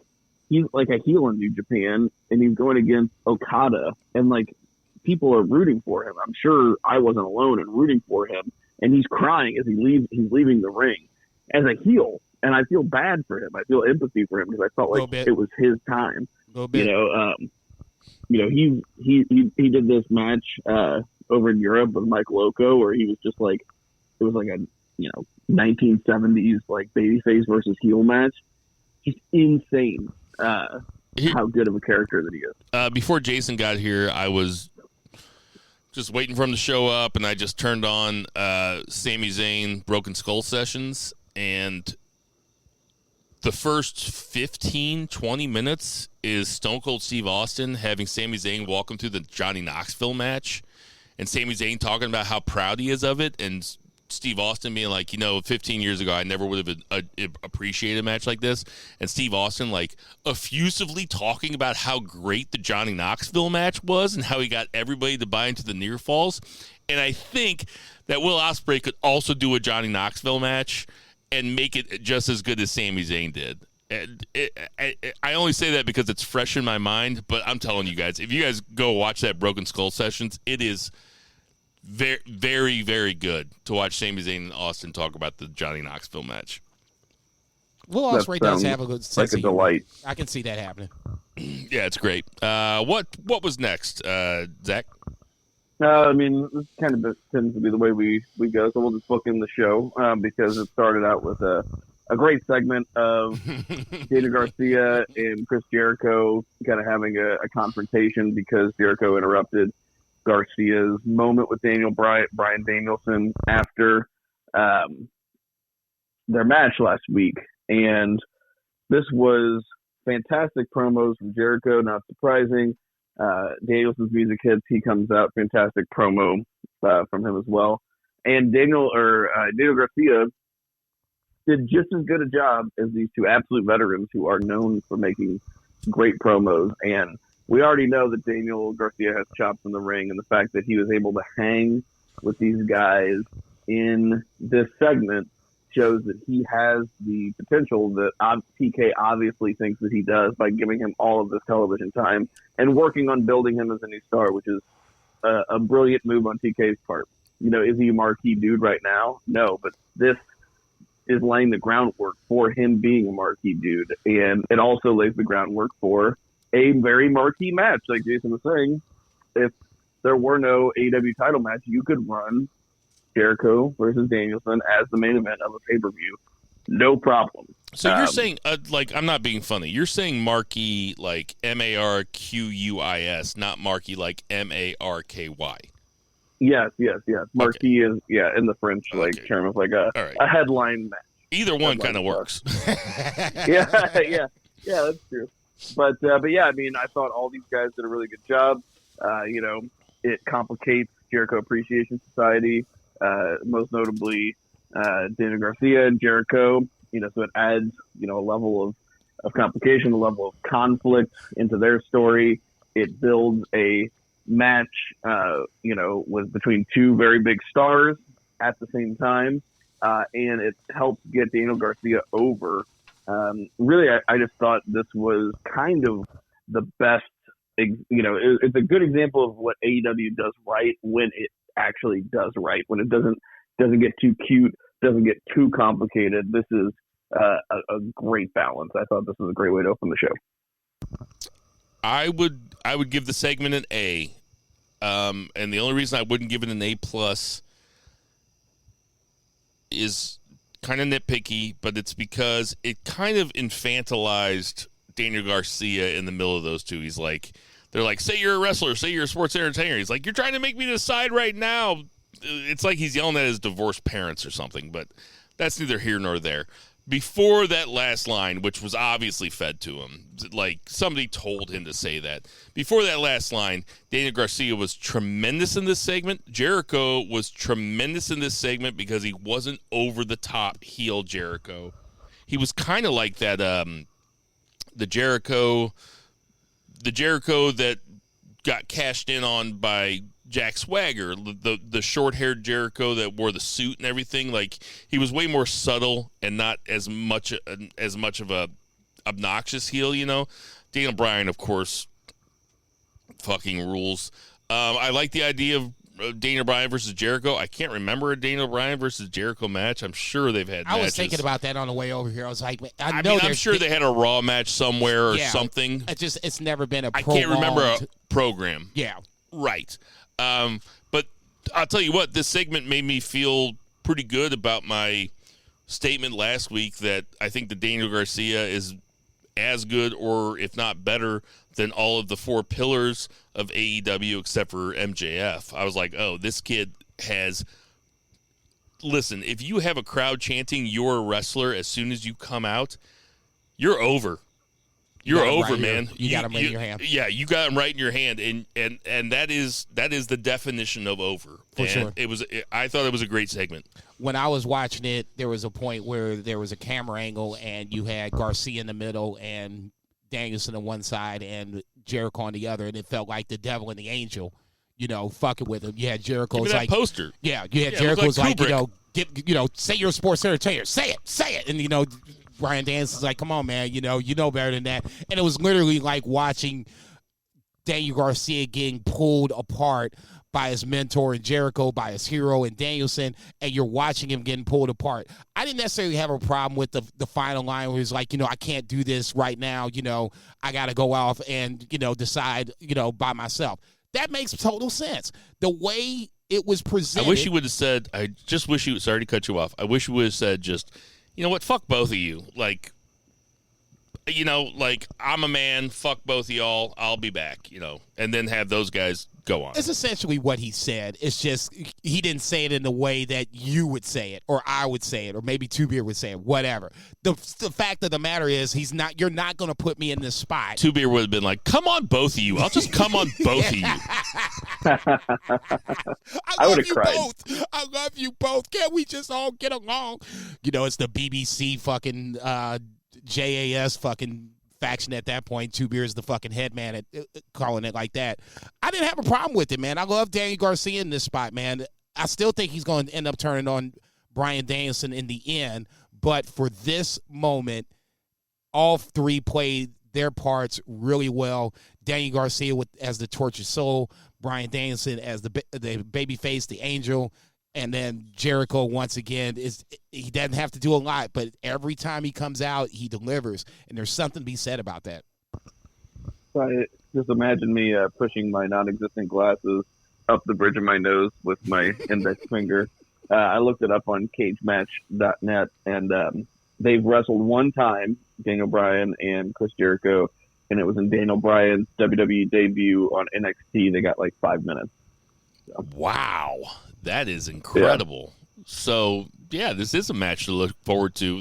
he's like a heel in New Japan, and he's going against Okada, and like people are rooting for him. I'm sure I wasn't alone in rooting for him, and he's crying as he's leaving the ring as a heel, and I feel bad for him. I feel empathy for him because I felt like it was his time. He did this match over in Europe with Mike Loco, where he was just like, it was like a 1970s like babyface versus heel match. Just insane how good of a character that he is. Before Jason got here, I was just waiting for him to show up, and I just turned on Sami Zayn Broken Skull Sessions, and the first 15, 20 minutes is Stone Cold Steve Austin having Sami Zayn walk him through the Johnny Knoxville match, and Sami Zayn talking about how proud he is of it, and Steve Austin being like, 15 years ago, I never would have appreciated a match like this. And Steve Austin, like, effusively talking about how great the Johnny Knoxville match was and how he got everybody to buy into the near falls. And I think that Will Osprey could also do a Johnny Knoxville match and make it just as good as Sami Zayn did. And I only say that because it's fresh in my mind, but I'm telling you guys, if you guys go watch that Broken Skull Sessions, it is very, very, very good to watch Sami Zayn and Austin talk about the Johnny Knoxville match. Will Osprey does have a good sense like a delight. I can see that happening. Yeah, it's great. What was next, Zach? I mean, this kind of tends to be the way we go, so we'll just book in the show because it started out with a great segment of Daniel Garcia and Chris Jericho kind of having a confrontation because Jericho interrupted Garcia's moment with Bryan Danielson after their match last week. And this was fantastic promos from Jericho, not surprising. Danielson's music hits, he comes out, fantastic promo from him as well. And Daniel Garcia did just as good a job as these two absolute veterans who are known for making great promos. And we already know that Daniel Garcia has chops in the ring, and the fact that he was able to hang with these guys in this segment shows that he has the potential that TK obviously thinks that he does by giving him all of this television time and working on building him as a new star, which is a brilliant move on TK's part. Is he a marquee dude right now? No, but this is laying the groundwork for him being a marquee dude, and it also lays the groundwork for a very marquee match. Like Jason was saying, if there were no AEW title match, you could run Jericho versus Danielson as the main event of a pay-per-view. No problem. So you're saying, I'm not being funny. You're saying marquee like MARQUIS, not marquee like MARKY. Yes. Marquee is, in the French term of like a headline match. Either one kind of works. Yeah, that's true. But yeah, I mean, I thought all these guys did a really good job. It complicates Jericho Appreciation Society, most notably Daniel Garcia and Jericho. So it adds, a level of complication, a level of conflict into their story. It builds a match, with between two very big stars at the same time, and it helps get Daniel Garcia over. Really, I just thought this was kind of the best, it's a good example of what AEW does right when it actually does right, when it doesn't get too cute, doesn't get too complicated. This is a great balance. I thought this was a great way to open the show. I would give the segment an A, and the only reason I wouldn't give it an A+ is kind of nitpicky, but it's because it kind of infantilized Daniel Garcia in the middle of those two. He's like, they're like, say you're a wrestler, say you're a sports entertainer. He's like, you're trying to make me decide right now. It's like he's yelling at his divorced parents or something, but that's neither here nor there. Before that last line, which was obviously fed to him, like somebody told him to say that. Before that last line, Daniel Garcia was tremendous in this segment. Jericho was tremendous in this segment because he wasn't over the top heel Jericho. He was kind of like that, the Jericho that got cashed in on by Jack Swagger, the short-haired Jericho that wore the suit and everything. Like, he was way more subtle and not as much of a obnoxious heel, Daniel Bryan, of course, fucking rules. I like the idea of Daniel Bryan versus Jericho. I can't remember a Daniel Bryan versus Jericho match. I'm sure they've had matches. I was thinking about that on the way over here. I was like, I'm sure they had a Raw match somewhere or something. It's never been a I can't remember a program. Yeah. Right. But I'll tell you what, this segment made me feel pretty good about my statement last week that I think that Daniel Garcia is as good, or if not better, than all of the four pillars of AEW except for MJF. I was like, oh, this kid has... Listen, if you have a crowd chanting you're a wrestler as soon as you come out, you're over. You're over, right man. You got him right in your hand. Yeah, you got him right in your hand, and that is the definition of over. For sure. I thought it was a great segment. When I was watching it, there was a point where there was a camera angle, and you had Garcia in the middle and Danielson on one side and Jericho on the other, and it felt like the devil and the angel, fucking with him. You had Jericho's like poster. Yeah, you had Jericho's like say you're a sports entertainer, say it, and Brian Danielson's like, come on, man, you know better than that. And it was literally like watching Daniel Garcia getting pulled apart by his mentor in Jericho, by his hero in Danielson, and you're watching him getting pulled apart. I didn't necessarily have a problem with the final line where he's like, I can't do this right now. I got to go off and, decide, by myself. That makes total sense. The way it was presented. I wish you would have said, sorry to cut you off. I wish you would have said just, you know what, fuck both of you. Like, I'm a man, fuck both of y'all, I'll be back, and then have those guys go on. It's essentially what he said. It's just he didn't say it in the way that you would say it, or I would say it, or maybe Two Beer would say it, whatever. The fact of the matter is you're not going to put me in this spot. Two Beer would have been like, come on, both of you. I'll just come on both of you. I love you cried. Both. I love you both. Can't we just all get along? It's the BBC fucking JAS fucking faction at that point. Two Beer is the fucking head man at calling it like that. I didn't have a problem with it, man. I love Daniel Garcia in this spot, man. I still think he's going to end up turning on Bryan Danielson in the end, but for this moment, all three played their parts really well. Daniel Garcia as the tortured soul, Bryan Danielson as the babyface, the angel, and then Jericho, once again, he doesn't have to do a lot, but every time he comes out, he delivers, and there's something to be said about that. Just imagine me pushing my non-existent glasses up the bridge of my nose with my index finger. I looked it up on cagematch.net, and they've wrestled one time, Daniel Bryan and Chris Jericho, and it was in Daniel Bryan's WWE debut on NXT. They got like 5 minutes. So. Wow. That is incredible. Yeah. So, yeah, this is a match to look forward to.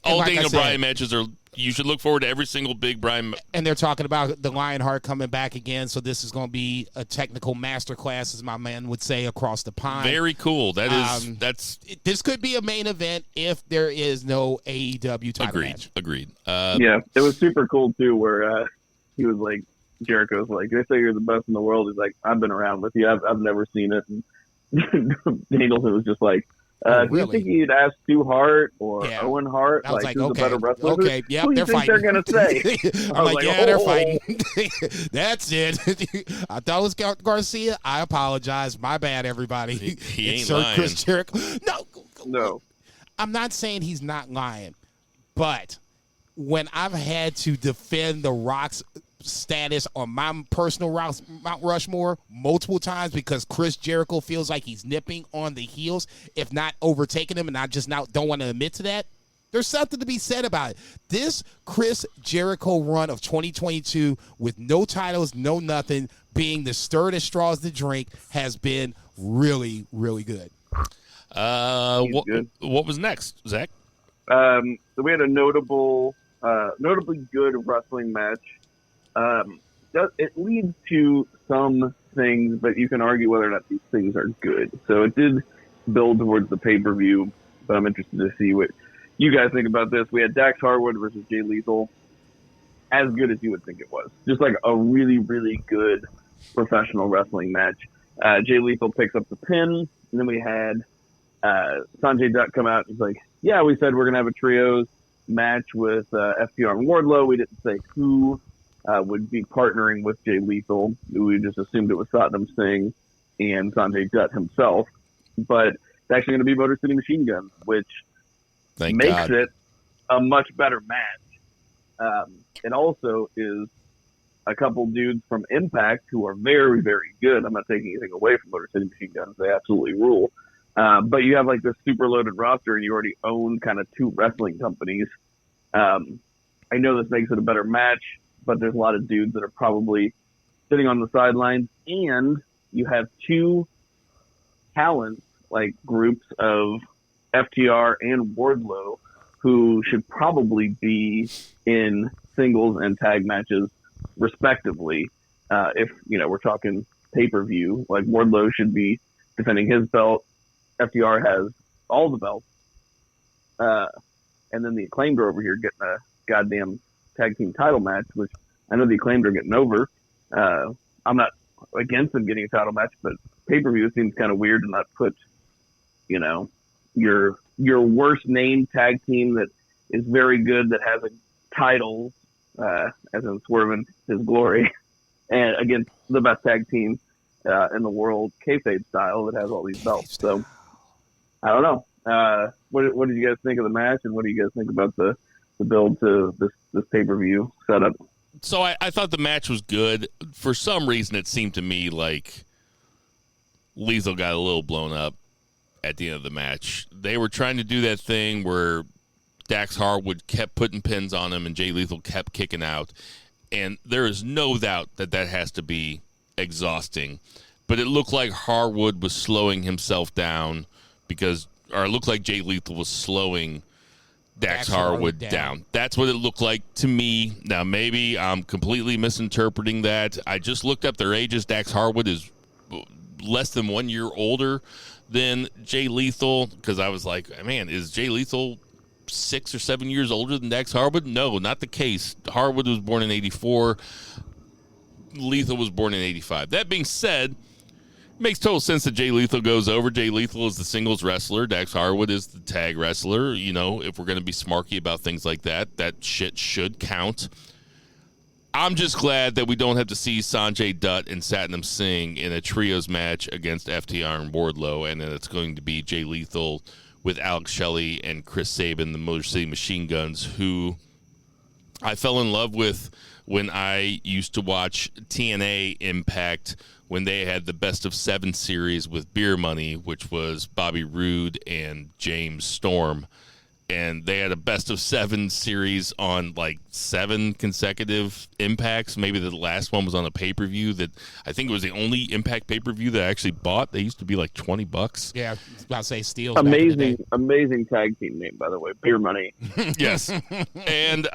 All like Daniel Bryan matches you should look forward to every single big Bryan. And they're talking about the Lionheart coming back again, so this is going to be a technical masterclass, as my man would say, across the pond. Very cool. This could be a main event if there is no AEW title match. Agreed. Yeah, it was super cool, too, where he was like, Jericho's like, they say you're the best in the world. He's like, I've been around with you. I've never seen it. And Danielson was just like, really? Do you think you'd ask Stu Hart or Owen Hart? I was like, who's okay, the better wrestler? okay, yeah, who do you they're think fighting. they're going to say? I'm like, yeah, they're fighting. That's it. I thought it was Garcia. I apologize. My bad, everybody. He ain't lying. Chris Jericho. No. I'm not saying he's not lying, but when I've had to defend The Rock's status on my personal Mount Rushmore multiple times because Chris Jericho feels like he's nipping on the heels, if not overtaking him, and I just now don't want to admit to that. There's something to be said about it. This Chris Jericho run of 2022 with no titles, no nothing, being the stir that straws the drink has been really, really good. What was next, Zach? So we had a notably good wrestling match. It leads to some things, but you can argue whether or not these things are good. So it did build towards the pay-per-view, but I'm interested to see what you guys think about this. We had Dax Harwood versus Jay Lethal. As good as you would think it was. Just like a really, really good professional wrestling match. Jay Lethal picks up the pin, and then we had Sanjay Dutt come out. He's like, yeah, we said we're going to have a trios match with FTR and Wardlow. We didn't say who would be partnering with Jay Lethal. We just assumed it was Satnam Singh and Sanjay Dutt himself. But it's actually going to be Motor City Machine Guns, which makes it a much better match. It also is a couple dudes from Impact who are very, very good. I'm not taking anything away from Motor City Machine Guns. They absolutely rule. But you have like this super loaded roster and you already own kind of two wrestling companies. I know this makes it a better match, but there's a lot of dudes that are probably sitting on the sidelines, and you have two talents, like groups of FTR and Wardlow, who should probably be in singles and tag matches respectively. If, we're talking pay-per-view, like Wardlow should be defending his belt. FTR has all the belts. And then the Acclaimed are over here getting a goddamn tag team title match, which I know the Acclaimed are getting over. I'm not against them getting a title match, but pay-per-view seems kind of weird to not put, your worst named tag team that is very good, that has a title, as in Swerving His Glory, and against the best tag team in the world, kayfabe style, that has all these belts. So I don't know. What did you guys think of the match, and what do you guys think about the build to this pay-per-view setup? So I thought the match was good. For some reason, it seemed to me like Lethal got a little blown up at the end of the match. They were trying to do that thing where Dax Harwood kept putting pins on him and Jay Lethal kept kicking out. And there is no doubt that has to be exhausting. But it looked like Harwood was slowing himself down or it looked like Jay Lethal was slowing Dax Harwood down. That's what it looked like to me. Now, maybe I'm completely misinterpreting that. I just looked up their ages. Dax Harwood is less than 1 year older than Jay Lethal, because I was like, man, is Jay Lethal 6 or 7 years older than Dax Harwood? No, not the case. Harwood was born in 84. Lethal was born in 85. That being said, makes total sense that Jay Lethal goes over. Jay Lethal is the singles wrestler. Dax Harwood is the tag wrestler. If we're going to be smarky about things like that, that shit should count. I'm just glad that we don't have to see Sanjay Dutt and Satnam Singh in a trios match against FTR and Wardlow, and then it's going to be Jay Lethal with Alex Shelley and Chris Sabin, the Motor City Machine Guns, who I fell in love with when I used to watch TNA Impact, when they had the Best of 7 series with Beer Money, which was Bobby Roode and James Storm. And they had a Best of 7 series on like 7 consecutive Impacts. Maybe the last one was on a pay-per-view that I think it was the only Impact pay-per-view that I actually bought. They used to be like $20. Yeah, I was about to say Steel's amazing tag team name, by the way. Beer Money. Yes. And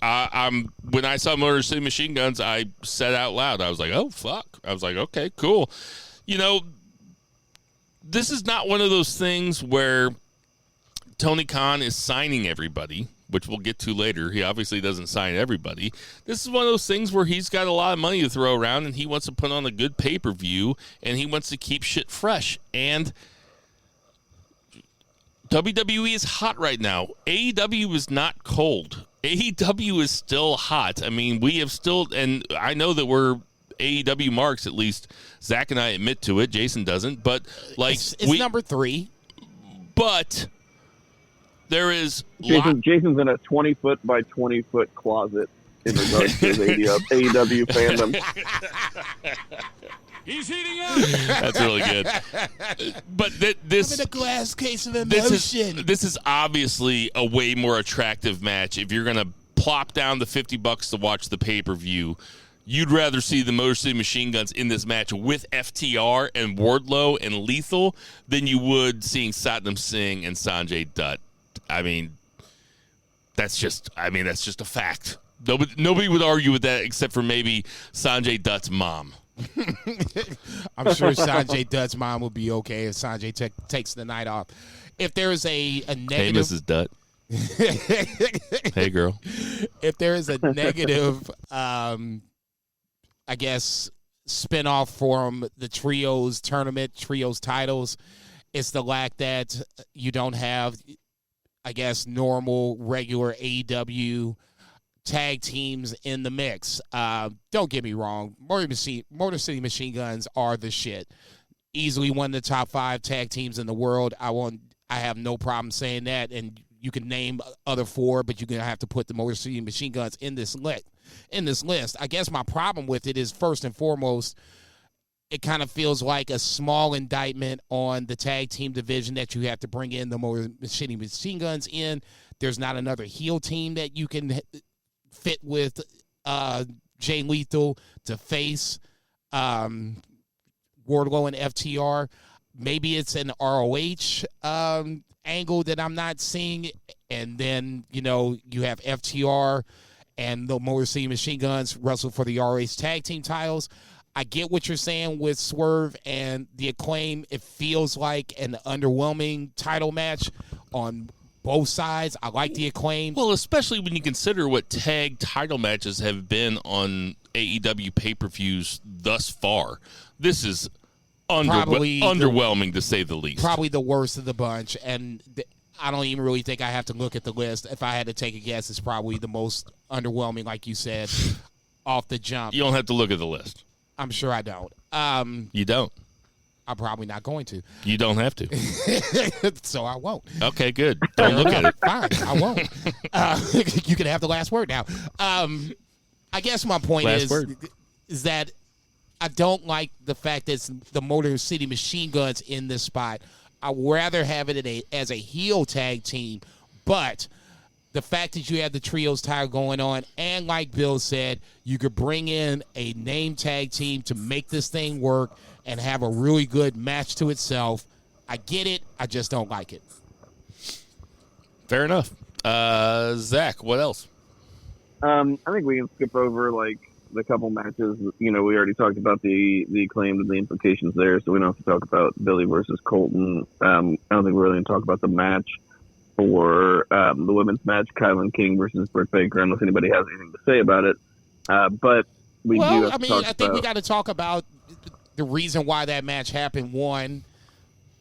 I'm when I saw Motor City Machine Guns, I said out loud, I was like, oh, fuck. I was like, okay, cool. This is not one of those things where Tony Khan is signing everybody, which we'll get to later. He obviously doesn't sign everybody. This is one of those things where he's got a lot of money to throw around, and he wants to put on a good pay-per-view, and he wants to keep shit fresh. And WWE is hot right now. AEW is not cold. AEW is still hot. I mean, we have still, and I know that we're AEW marks, at least Zach and I admit to it. Jason doesn't, but like it's number 3. But there is Jason's in a 20-foot by 20-foot closet in regards to his AEW fandom. He's heating up. That's really good. But this I'm in a glass case of emotion. This is obviously a way more attractive match. If you're going to plop down the $50 to watch the pay-per-view, you'd rather see the Motor City Machine Guns in this match with FTR and Wardlow and Lethal than you would seeing Satnam Singh and Sanjay Dutt. I mean, that's just a fact. Nobody would argue with that except for maybe Sanjay Dutt's mom. I'm sure Sanjay Dutt's mom will be okay if Sanjay takes the night off. If there is a negative... Hey, Mrs. Dutt. Hey, girl. If there is a negative, I guess, spinoff from the Trios tournament, Trios titles, it's the lack that you don't have, I guess, normal, regular AEW tag teams in the mix. Don't get me wrong. Motor City Machine Guns are the shit. Easily one of the top 5 tag teams in the world. I have no problem saying that. And you can name other 4, but you're going to have to put the Motor City Machine Guns in this list. I guess my problem with it is, first and foremost, it kind of feels like a small indictment on the tag team division that you have to bring in the Motor City Machine Guns in. There's not another heel team that you can fit with Jay Lethal to face Wardlow and FTR. maybe it's an ROH angle that I'm not seeing. And then, you have FTR and the Motor City Machine Guns wrestle for the ROH tag team titles. I get what you're saying with Swerve and the Acclaim. It feels like an underwhelming title match on both sides. I like the Acclaim. Well, especially when you consider what tag title matches have been on AEW pay-per-views thus far. This is underwhelming, to say the least. Probably the worst of the bunch, and I don't even really think I have to look at the list. If I had to take a guess, it's probably the most underwhelming, like you said, off the jump. You don't have to look at the list. I'm sure I don't. You don't. I'm probably not going to. You don't have to. So I won't. Okay, good. Don't look at it. Fine, I won't. You can have the last word now. I guess my point is that I don't like the fact that it's the Motor City Machine Guns in this spot. I'd rather have it as a heel tag team, but the fact that you have the trios title going on, and like Bill said, you could bring in a name tag team to make this thing work and have a really good match to itself. I get it. I just don't like it. Fair enough. Zach, what else? I think we can skip over the couple matches. We already talked about the Acclaim and the implications there, so we don't have to talk about Billy versus Colton. I don't think we're really going to talk about the match for the women's match, Kylan King versus Britt Baker. I don't know if anybody has anything to say about it, but we do have to talk I think we got to talk about the reason why that match happened. One,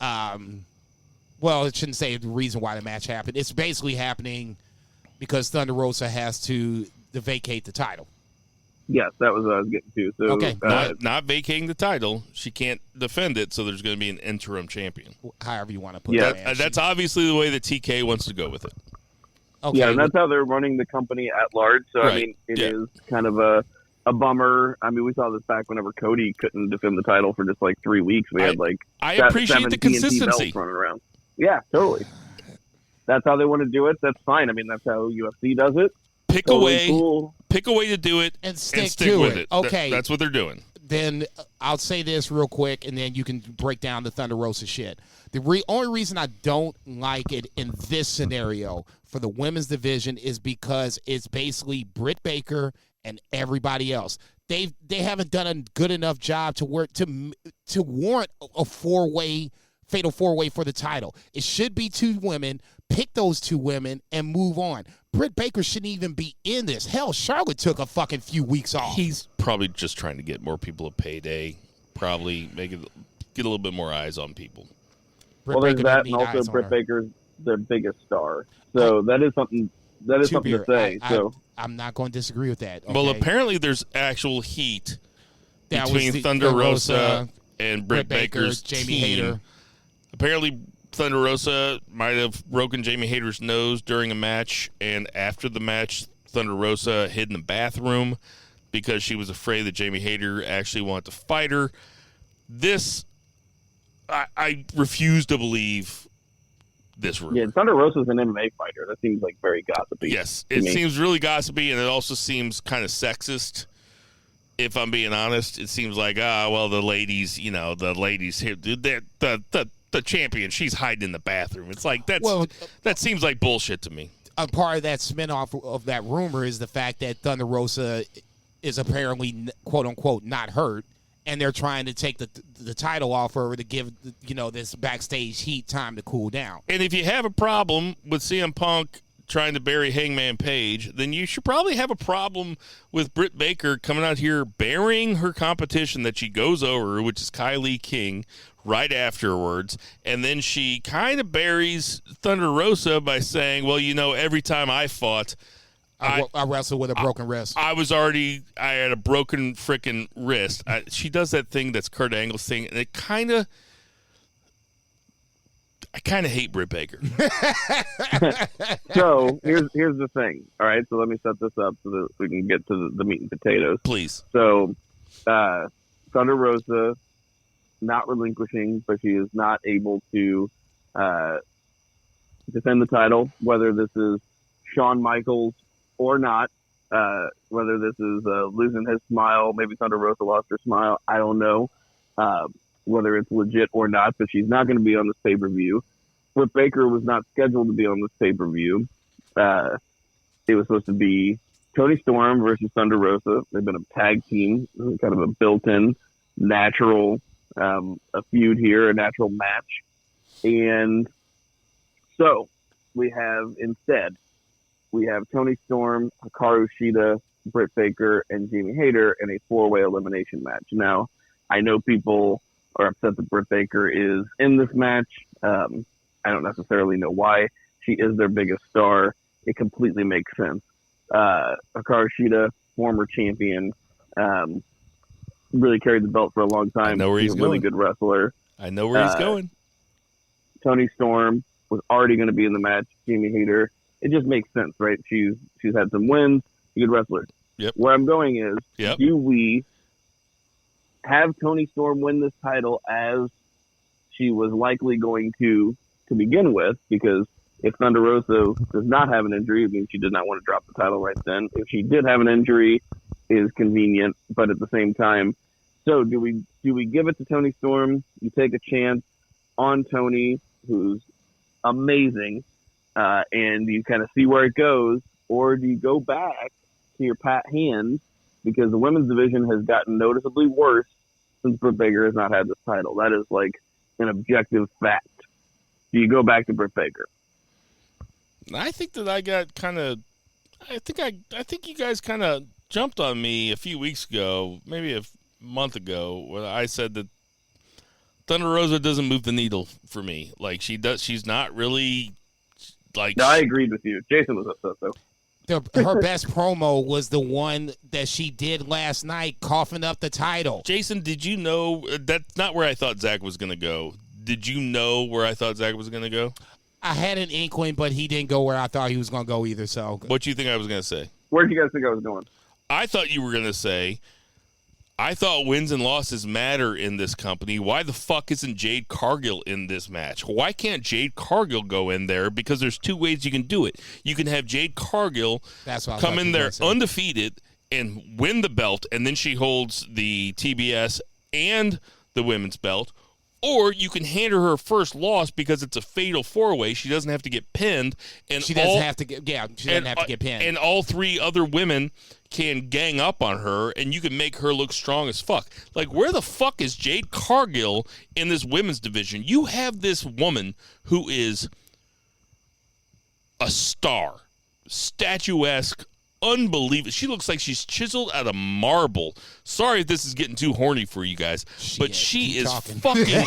it shouldn't say the reason why the match happened. It's basically happening because Thunder Rosa has to vacate the title. Yes, that was what I was getting to. So, okay. Not vacating the title. She can't defend it, so there's going to be an interim champion. However you want to put it. That's obviously the way that TK wants to go with it. Okay. Yeah, and that's how they're running the company at large. So, right. I mean, it is kind of a bummer. I mean, we saw this back whenever Cody couldn't defend the title for just 3 weeks. We had I appreciate the consistency running around. Yeah, totally. That's how they want to do it. That's fine. I mean, that's how UFC does it. Pick a way to do it and stick with it. Okay. That's what they're doing. Then I'll say this real quick, and then you can break down the Thunder Rosa shit. The only reason I don't like it in this scenario for the women's division is because it's basically Britt Baker and everybody else. They haven't done a good enough job to warrant a fatal four-way for the title. It should be two women. Pick those two women and move on. Britt Baker shouldn't even be in this. Hell, Charlotte took a fucking few weeks off. He's probably just trying to get more people a payday. Probably get a little bit more eyes on people. There's that, and also Britt Baker's their biggest star. So that is something to say. I'm not going to disagree with that. Okay? Well, apparently there's actual heat between Thunder Rosa and Britt Baker's Jamie team. Hayter. Apparently Thunder Rosa might have broken Jamie Hayter's nose during a match, and after the match, Thunder Rosa hid in the bathroom because she was afraid that Jamie Hayter actually wanted to fight her. This, I refuse to believe this rumor. Yeah, Thunder Rosa's an MMA fighter. That seems very gossipy. Yes, it seems really gossipy, and it also seems kind of sexist. If I'm being honest, it seems like, the ladies, the ladies here, the champion, she's hiding in the bathroom. It's like that seems like bullshit to me. A part of that spin-off of that rumor is the fact that Thunder Rosa is apparently, quote unquote, not hurt, and they're trying to take the title off her to give this backstage heat time to cool down. And if you have a problem with CM Punk trying to bury Hangman Page, then you should probably have a problem with Britt Baker coming out here burying her competition that she goes over, which is Kylie King, right afterwards, and then she kind of buries Thunder Rosa by saying, every time I fought, I wrestled with a broken wrist. I had a broken freaking wrist. She does that thing that's Kurt Angle's thing, and I kind of hate Britt Baker. So here's the thing. All right, so let me set this up so that we can get to the meat and potatoes. Please. So Thunder Rosa not relinquishing, but she is not able to defend the title, whether this is Shawn Michaels or not, whether this is losing his smile, maybe Thunder Rosa lost her smile, I don't know. whether it's legit or not, but she's not going to be on this pay-per-view. Britt Baker was not scheduled to be on this pay-per-view. It was supposed to be Toni Storm versus Thunder Rosa. They've been a tag team, kind of a built-in, natural a feud here, a natural match. And so we have Toni Storm, Hikaru Shida, Britt Baker, and Jamie Hayter in a 4-way elimination match. Now, I know people are upset that Britt Baker is in this match. I don't necessarily know why. She is their biggest star. It completely makes sense. Hikaru Shida, former champion, really carried the belt for a long time. I know where he's a going. Really good wrestler. I know where he's going. Toni Storm was already going to be in the match. Jamie Hayter. It just makes sense, right? She's had some wins. A good wrestler. Yep. Where I'm going is, do we have Toni Storm win this title as she was likely going to begin with? Because if Thunder Rosa does not have an injury, it means she did not want to drop the title right then. If she did have an injury, it is convenient, but at the same time, so do we give it to Toni Storm? You take a chance on Toni, who's amazing, and you kind of see where it goes, or do you go back to your pat hand because the women's division has gotten noticeably worse since Britt Baker has not had this title? That is like an objective fact. Do you go back to Britt Baker? I think that I think you guys kind of jumped on me a few weeks ago, maybe a month ago, when I said that Thunder Rosa doesn't move the needle for me. Like she's not really like. No, I agreed with you. Jason was upset though. Her best promo was the one that she did last night, coughing up the title. Jason, did you know that's not where I thought Zach was going to go? Did you know where I thought Zach was going to go? I had an inkling, but he didn't go where I thought he was going to go either. So, what do you think I was going to say? Where do you guys think I was going? I thought you were going to say, I thought wins and losses matter in this company. Why the fuck isn't Jade Cargill in this match? Why can't Jade Cargill go in there? Because there's two ways you can do it. You can have Jade Cargill come in there undefeated and win the belt, and then she holds the TBS and the women's belt. Or you can hand her first loss because it's a fatal 4-way. She doesn't have to get pinned, and she doesn't have to get pinned. And all three other women can gang up on her, and you can make her look strong as fuck. Like, where the fuck is Jade Cargill in this women's division? You have this woman who is a star, statuesque, unbelievable. She looks like she's chiseled out of marble. Sorry if this is getting too horny for you guys, but she is fucking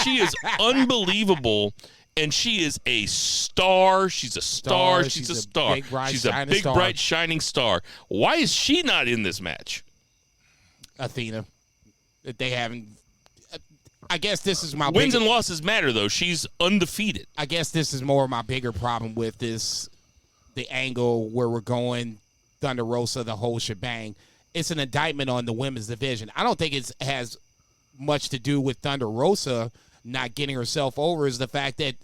she is unbelievable, and she is a star. She's a star. She's a star. She's a big, bright, shining star. Why is she not in this match? Athena. They haven't. I guess this is my wins and losses matter, though. She's undefeated. I guess this is more of my bigger problem with this. The angle where we're going, Thunder Rosa, the whole shebang. It's an indictment on the women's division. I don't think it has much to do with Thunder Rosa not getting herself over. Is the fact that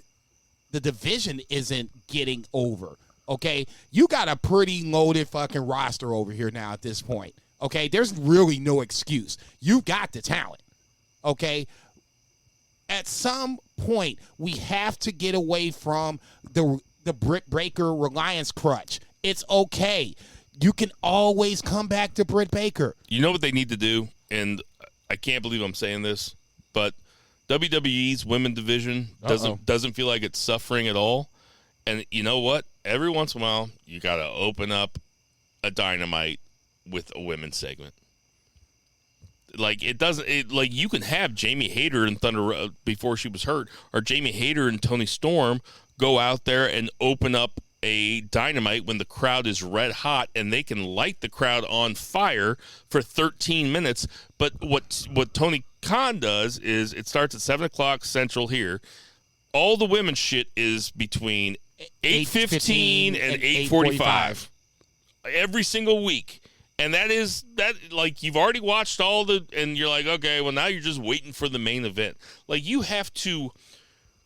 the division isn't getting over. Okay, you got a pretty loaded fucking roster over here now at this point. Okay, there's really no excuse. You got the talent. Okay, at some point we have to get away from the Britt Baker reliance crutch. It's okay. You can always come back to Britt Baker. You know what they need to do? And I can't believe I'm saying this, but WWE's women's division doesn't feel like it's suffering at all. And you know what? Every once in a while, you got to open up a Dynamite with a women's segment. Like like you can have Jamie Hayter and Thunder before she was hurt, or Jamie Hayter and Toni Storm go out there and open up a Dynamite when the crowd is red hot, and they can light the crowd on fire for 13 minutes. But what Tony Khan does is it starts at 7 o'clock Central here. All the women's shit is between 8:15 and 8:45 every single week. And that like you've already watched and you're like, okay, well now you're just waiting for the main event. Like you have to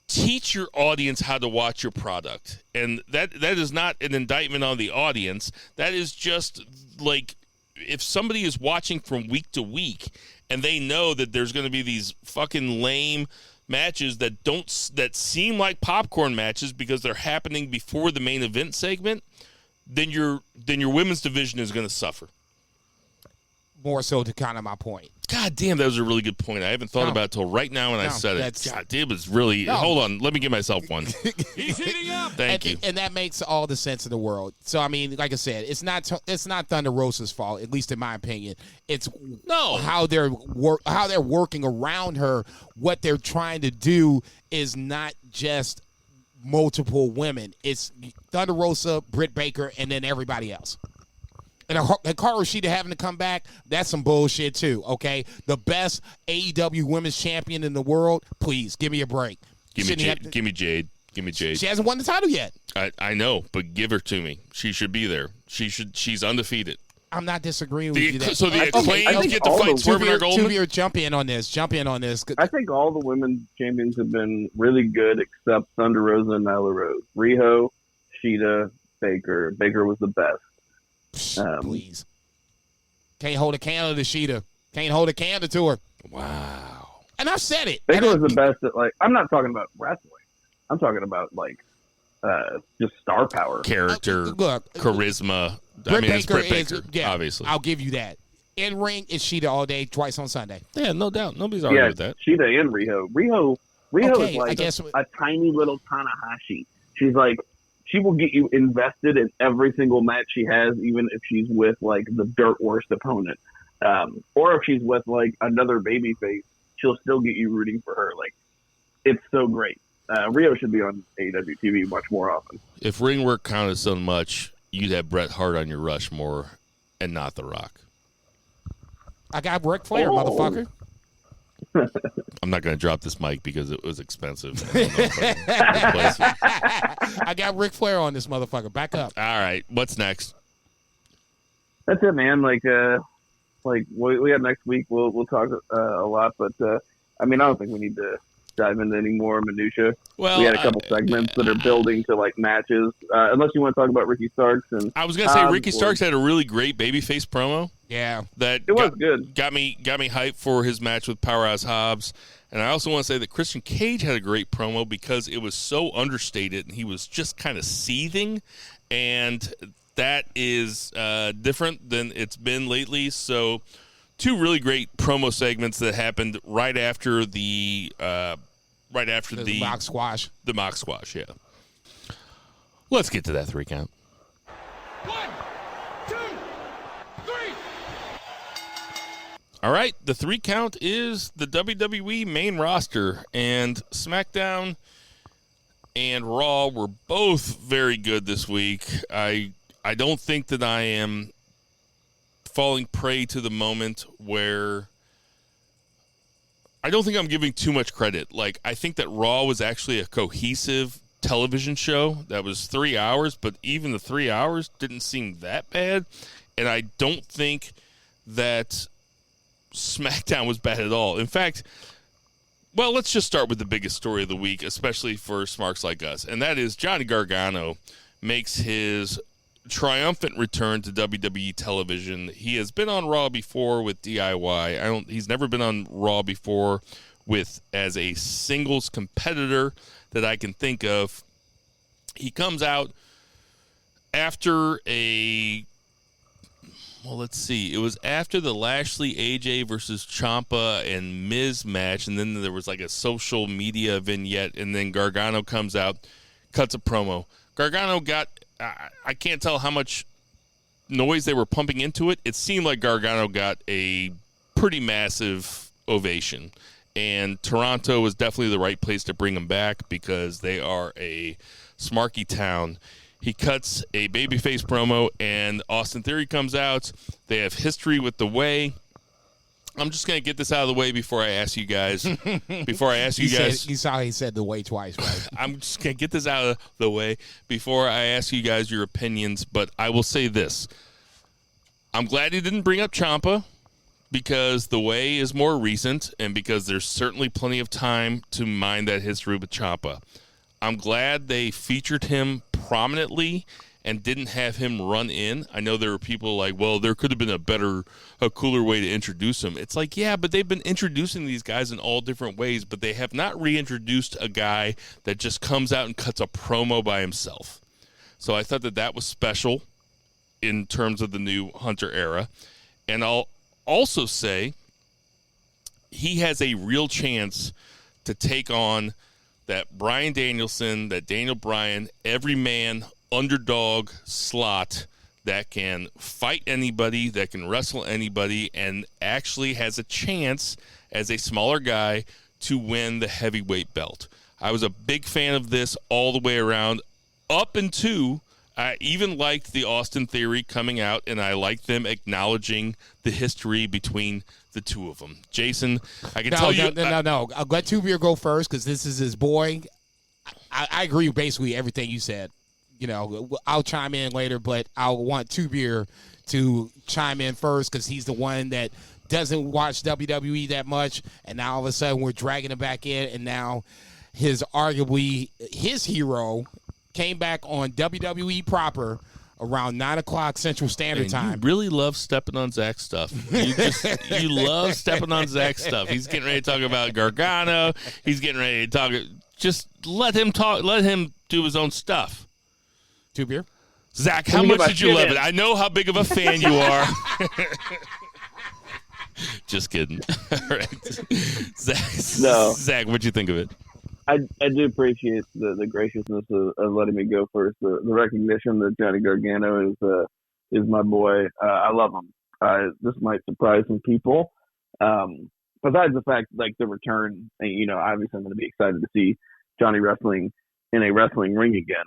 teach your audience how to watch your product. And that is not an indictment on the audience. That is just like if somebody is watching from week to week and they know that there's going to be these fucking lame matches that seem like popcorn matches because they're happening before the main event segment, then your women's division is going to suffer. More so to kind of my point. God damn, that was a really good point. I haven't thought about it till right now when I said it. God damn, it's really. Hold on, let me give myself one. He's heating up. Thank you. And that makes all the sense in the world. So I mean, like I said, it's not Thunder Rosa's fault, at least in my opinion. It's how they're working around her. What they're trying to do is not just multiple women. It's Thunder Rosa, Britt Baker, and then everybody else. And Hikaru Shida having to come back, that's some bullshit too, okay? The best AEW women's champion in the world, please, give me a break. Give me Jade. Give me Jade. She hasn't won the title yet. I know, but give her to me. She should be there. She's undefeated. I'm not disagreeing with you. So the Acclaimed get to fight Swerve or Goldberg? Tuvia, jump in on this. I think all the women's champions have been really good except Thunder Rosa and Nyla Rose. Riho, Shida, Baker. Baker was the best. Please. Can't hold a candle to Shida. Can't hold a candle to her. Wow. And I've said it. Baker was the best at, like, I'm not talking about wrestling. I'm talking about, like, just star power. Character, charisma. Britt Baker it's Britt Baker, obviously. I'll give you that. In ring, it's Shida all day, twice on Sunday. Yeah, no doubt. Nobody's arguing with that. Shida and Riho. Riho is like a tiny little Tanahashi. She's like, she will get you invested in every single match she has, even if she's with, like, the dirt worst opponent. Or if she's with, like, another babyface, she'll still get you rooting for her. Like, it's so great. Riho should be on AEW TV much more often. If ring work counted so much, you'd have Bret Hart on your Rushmore and not The Rock. I got Ric Flair, motherfucker. I'm not going to drop this mic because it was expensive. I got Ric Flair on this motherfucker. Back up. All right. What's next? That's it, man. Like we have next week. We'll talk a lot, but I mean, I don't think we need to dive into any more minutia. Well, we had a couple segments that are building to, like, matches. Unless you want to talk about Ricky Starks and I was going to say Ricky Starks had a really great babyface promo. Yeah, it was good. Got me hyped for his match with Powerhouse Hobbs. And I also want to say that Christian Cage had a great promo because it was so understated and he was just kind of seething, and that is different than it's been lately. So, two really great promo segments that happened right after the mock squash. The mock squash, yeah. Let's get to that 3 count. 1, 2, 3. All right, the 3 count is the WWE main roster, and SmackDown and Raw were both very good this week. I don't think that I am falling prey to the moment where I don't think I'm giving too much credit. Like, I think that Raw was actually a cohesive television show that was 3 hours, but even the 3 hours didn't seem that bad. And I don't think that SmackDown was bad at all. In fact, well, let's just start with the biggest story of the week, especially for smarks like us, and that is Johnny Gargano makes his triumphant return to WWE television. He has been on Raw before with DIY. He's never been on Raw before as a singles competitor that I can think of. He comes out after it was after the Lashley AJ versus Ciampa and Miz match, and then there was like a social media vignette, and then Gargano comes out, cuts a promo. Gargano got, I can't tell how much noise they were pumping into it. It seemed like Gargano got a pretty massive ovation, and Toronto was definitely the right place to bring him back because they are a smarky town. He cuts a babyface promo, and Austin Theory comes out. They have history with The Way. I'm just going to get this out of the way before I ask you guys. You saw he said The Way twice, right? I'm just going to get this out of the way before I ask you guys your opinions. But I will say this. I'm glad he didn't bring up Ciampa because The Way is more recent and because there's certainly plenty of time to mine that history with Ciampa. I'm glad they featured him prominently and didn't have him run in. I know there were people like, well, there could have been a cooler way to introduce him. It's like, yeah, but they've been introducing these guys in all different ways, but they have not reintroduced a guy that just comes out and cuts a promo by himself. So I thought that was special in terms of the new Hunter era. And I'll also say he has a real chance to take on that Bryan Danielson, that Daniel Bryan, every man underdog slot that can fight anybody, that can wrestle anybody, and actually has a chance as a smaller guy to win the heavyweight belt. I was a big fan of this all the way around, up into I even liked the Austin Theory coming out, and I liked them acknowledging the history between the two of them. Jason, I can tell you... No. I'll let Tubier go first because this is his boy. I agree with basically everything you said. You know, I'll chime in later, but I want Tubier to chime in first because he's the one that doesn't watch WWE that much, and now all of a sudden we're dragging him back in, and now arguably his hero came back on WWE proper around 9 o'clock Central Standard Time. You really love stepping on Zach's stuff. You love stepping on Zach's stuff. He's getting ready to talk about Gargano. He's getting ready to talk. Just let him talk. Let him do his own stuff. Tubier? Zach, how much did you love it? I know how big of a fan you are. Just kidding. All right. Zach, what'd you think of it? I do appreciate the graciousness of letting me go first. The recognition that Johnny Gargano is my boy. I love him. This might surprise some people. Besides the fact, like, the return, you know, obviously I'm going to be excited to see Johnny wrestling in a wrestling ring again.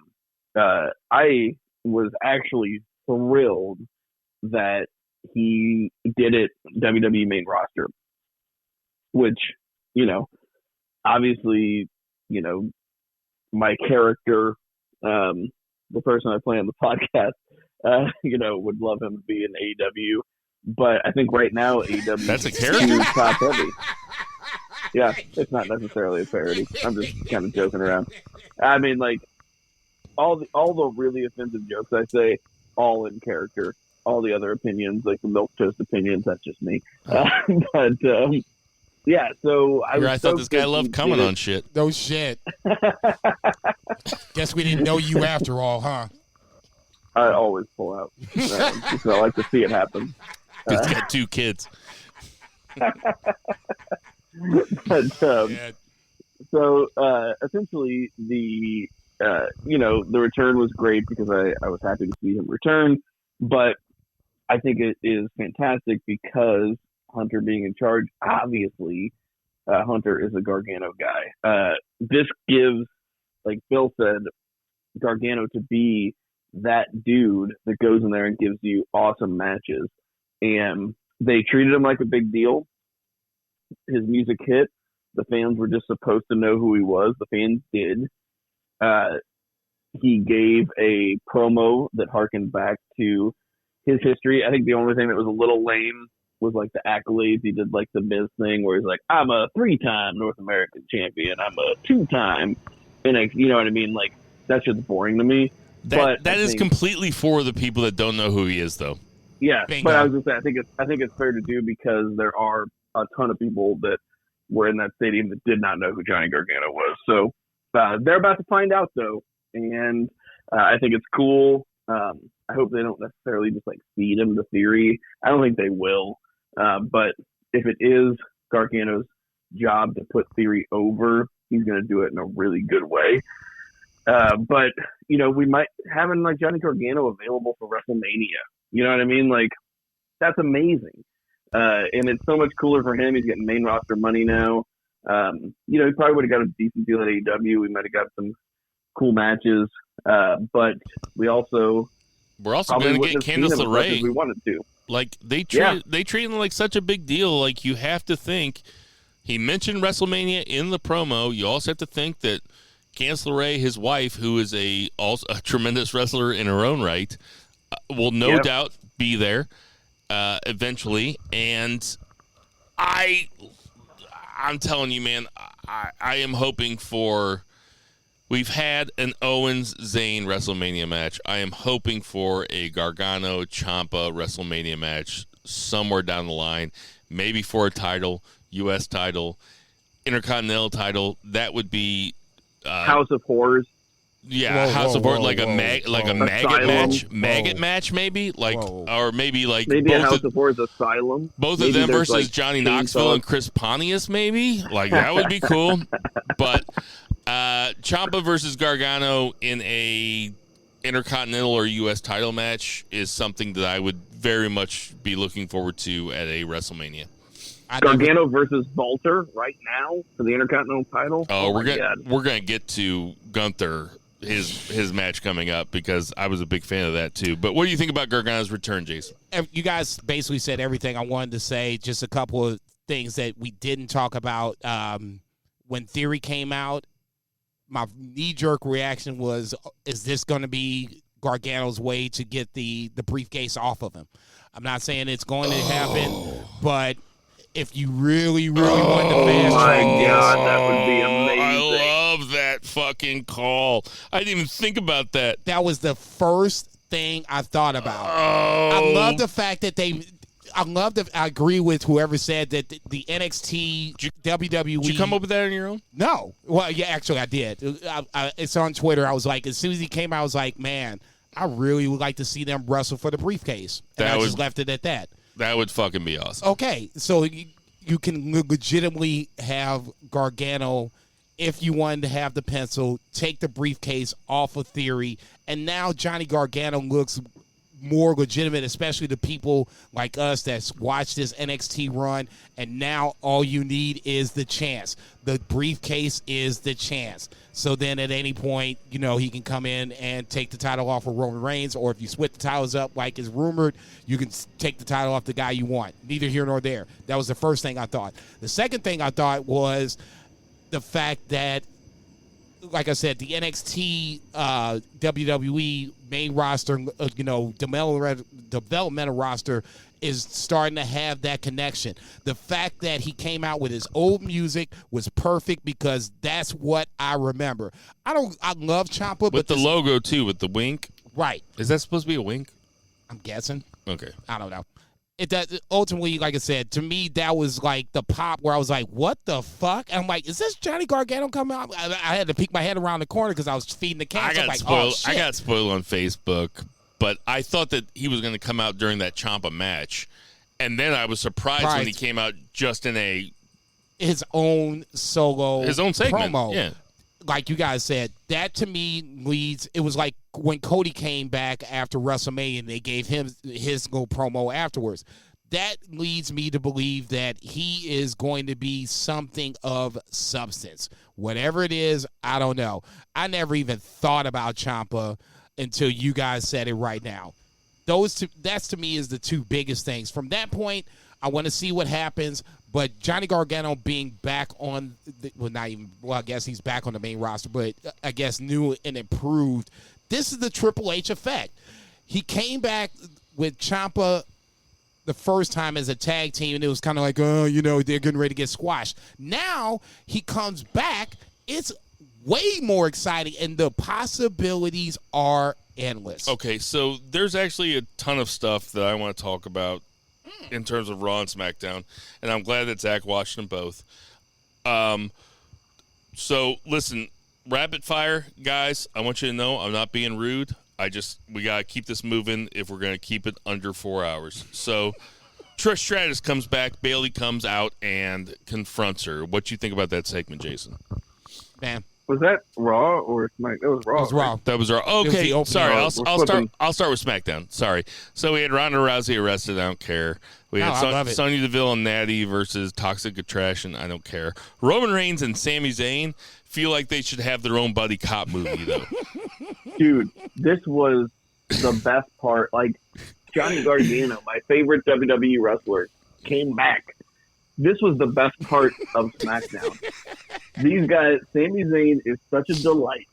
I was actually thrilled that he did it WWE main roster, which, you know, obviously, you know, my character, the person I play on the podcast, you know, would love him to be in AEW. But I think right now AEW that's a character is top heavy. Yeah, it's not necessarily a parody. I'm just kind of joking around. I mean, like, all the really offensive jokes I say, all in character. All the other opinions, like the milk toast opinions, that's just me. Yeah, so I thought this guy loved coming on shit. No shit. Guess we didn't know you after all, huh? I always pull out. Because I like to see it happen. He's got 2 kids. But, so essentially, the return was great because I was happy to see him return. But I think it is fantastic because Hunter being in charge, obviously, Hunter is a Gargano guy. This gives, like Bill said, Gargano to be that dude that goes in there and gives you awesome matches. And they treated him like a big deal. His music hit. The fans were just supposed to know who he was. The fans did. He gave a promo that harkened back to his history. I think the only thing that was a little lame was like the accolades. He did like the Miz thing where he's like, I'm a 3-time North American champion. I'm a 2-time. And you know what I mean? Like, that's just boring to me. That is completely for the people that don't know who he is, though. Yeah, Bingo. But I was just saying, I think it's fair to do because there are a ton of people that were in that stadium that did not know who Johnny Gargano was. So they're about to find out, though, and I think it's cool. I hope they don't necessarily just like feed him the theory. I don't think they will. But if it is Gargano's job to put Theory over, he's going to do it in a really good way. But, you know, we might having like Johnny Gargano available for WrestleMania. You know what I mean? Like, that's amazing. And it's so much cooler for him. He's getting main roster money now. You know, he probably would have got a decent deal at AEW. We might have got some cool matches. But we're also going to get Candice LeRae. We wanted to. Like, they treat him like such a big deal. Like, you have to think, he mentioned WrestleMania in the promo. You also have to think that Candice LeRae, his wife, who is also a tremendous wrestler in her own right, will no doubt be there eventually. And I'm telling you, man, I am hoping for We've had an Owens-Zayn WrestleMania match. I am hoping for a Gargano-Ciampa WrestleMania match somewhere down the line, maybe for a title, U.S. title, Intercontinental title. That would be House of Horrors. Yeah, House of Horrors, like a maggot match, maybe, or maybe a both House of Horrors Asylum. Both of them versus Johnny Knoxville and Chris Pontius, maybe, like that would be cool. But Ciampa versus Gargano in a Intercontinental or U.S. title match is something that I would very much be looking forward to at a WrestleMania. Gargano versus Walter right now for the Intercontinental title. Oh, we're gonna get to Gunther. His match coming up because I was a big fan of that too. But what do you think about Gargano's return, Jason? You guys basically said everything I wanted to say. Just a couple of things that we didn't talk about. When Theory came out, my knee-jerk reaction was, is this going to be Gargano's way to get the briefcase off of him? I'm not saying it's going to happen, but if you really wanted to fast track this. Oh, my God, that would be amazing. I love that fucking call. I didn't even think about that. That was the first thing I thought about. Oh. I love the fact that I agree with whoever said that the NXT WWE. Did you come up with that on your own? No. Well, yeah, actually, I did. It's on Twitter. I was like, as soon as he came out, I was like, man, I really would like to see them wrestle for the briefcase. And I just left it at that. That would fucking be awesome. Okay, so you can legitimately have Gargano, if you wanted to have the pencil, take the briefcase off of Theory, and now Johnny Gargano looks more legitimate, especially to people like us that's watched this NXT run, and now all you need is the chance. The briefcase is the chance. So then at any point, he can come in and take the title off of Roman Reigns, or if you split the titles up like is rumored, you can take the title off the guy you want. Neither here nor there. That was the first thing I thought. The second thing I thought was the fact that, like I said, the NXT WWE main roster, developmental roster is starting to have that connection. The fact that he came out with his old music was perfect because that's what I remember. I love Ciampa, but the logo too, with the wink. Right. Is that supposed to be a wink? I'm guessing. Okay. I don't know. It does, ultimately, like I said, to me, that was like the pop where I was like, what the fuck? And I'm like, is this Johnny Gargano coming out? I had to peek my head around the corner because I was feeding the cats. I got spoiled on Facebook, but I thought that he was going to come out during that Ciampa match. And then I was surprised when he came out just in his own segment. Promo. Yeah. Like you guys said, that to me leads. It was like when Cody came back after WrestleMania and they gave him his little promo afterwards. That leads me to believe that he is going to be something of substance. Whatever it is, I don't know. I never even thought about Ciampa until you guys said it right now. That's to me is the two biggest things. From that point, I want to see what happens. But Johnny Gargano being back on, I guess he's back on the main roster, but I guess new and improved. This is the Triple H effect. He came back with Ciampa the first time as a tag team, and it was kind of like, they're getting ready to get squashed. Now he comes back. It's way more exciting, and the possibilities are endless. Okay, so there's actually a ton of stuff that I want to talk about in terms of Raw and SmackDown, and I'm glad that Zach watched them both. So listen, rapid fire, guys. I want you to know I'm not being rude. We gotta keep this moving if we're gonna keep it under 4 hours. So Trish Stratus comes back, Bayley comes out and confronts her. What you think about that segment, Jason? Man. Was that Raw or SmackDown? It was Raw. It was Raw. That was Raw. Okay, sorry. I'll start with SmackDown. Sorry. So we had Ronda Rousey arrested. I don't care. We had Sonya Deville and Natty versus Toxic Attraction. I don't care. Roman Reigns and Sami Zayn feel like they should have their own buddy cop movie, though. Dude, this was the best part. Like, Johnny Gargano, my favorite WWE wrestler, came back. This was the best part of SmackDown. These guys, Sami Zayn is such a delight,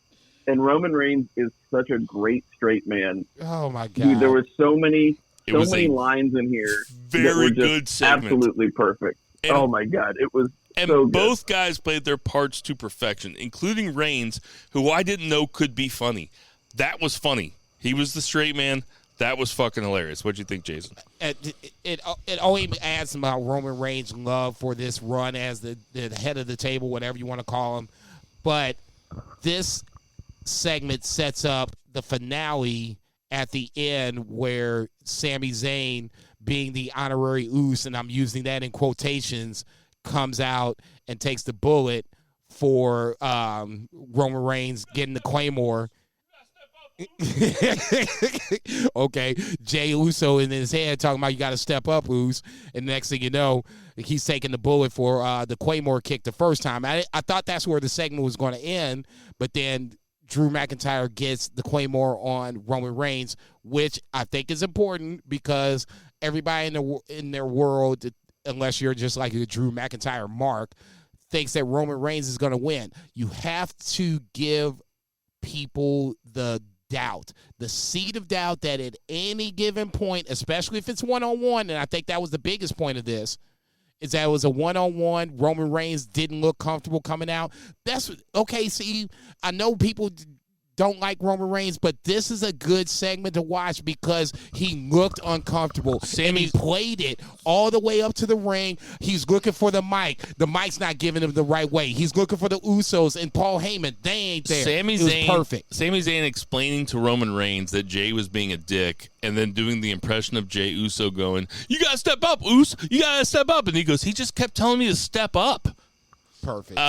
and Roman Reigns is such a great straight man. Oh my God! Dude, there were so many lines in here. Very good segment. Absolutely perfect. And oh my God, it was And So good. both guys played their parts to perfection, including Reigns, who I didn't know could be funny. That was funny. He was the straight man. That was fucking hilarious. What'd you think, Jason? It only adds about Roman Reigns' love for this run as the head of the table, whatever you want to call him. But this segment sets up the finale at the end where Sami Zayn, being the honorary Uso, and I'm using that in quotations, comes out and takes the bullet for Roman Reigns getting the Claymore. Okay, Jay Uso in his head talking about you got to step up, Uso, and next thing you know, he's taking the bullet for the Claymore kick the first time. I thought that's where the segment was going to end, but then Drew McIntyre gets the Claymore on Roman Reigns, which I think is important because everybody in their world, unless you're just like a Drew McIntyre mark, thinks that Roman Reigns is going to win. You have to give people the doubt, the seed of doubt that at any given point, especially if it's one-on-one, and I think that was the biggest point of this, is that it was a one-on-one. Roman Reigns didn't look comfortable coming out. That's okay. See, I know people don't like Roman Reigns, but this is a good segment to watch because he looked uncomfortable. And he played it all the way up to the ring. He's looking for the mic. The mic's not giving him the right way. He's looking for the Usos and Paul Heyman. They ain't there. Sami It was Zayn, perfect. Sami Zayn explaining to Roman Reigns that Jay was being a dick and then doing the impression of Jay Uso going, "You got to step up, Uso. You got to step up." And he goes, "He just kept telling me to step up." Perfect.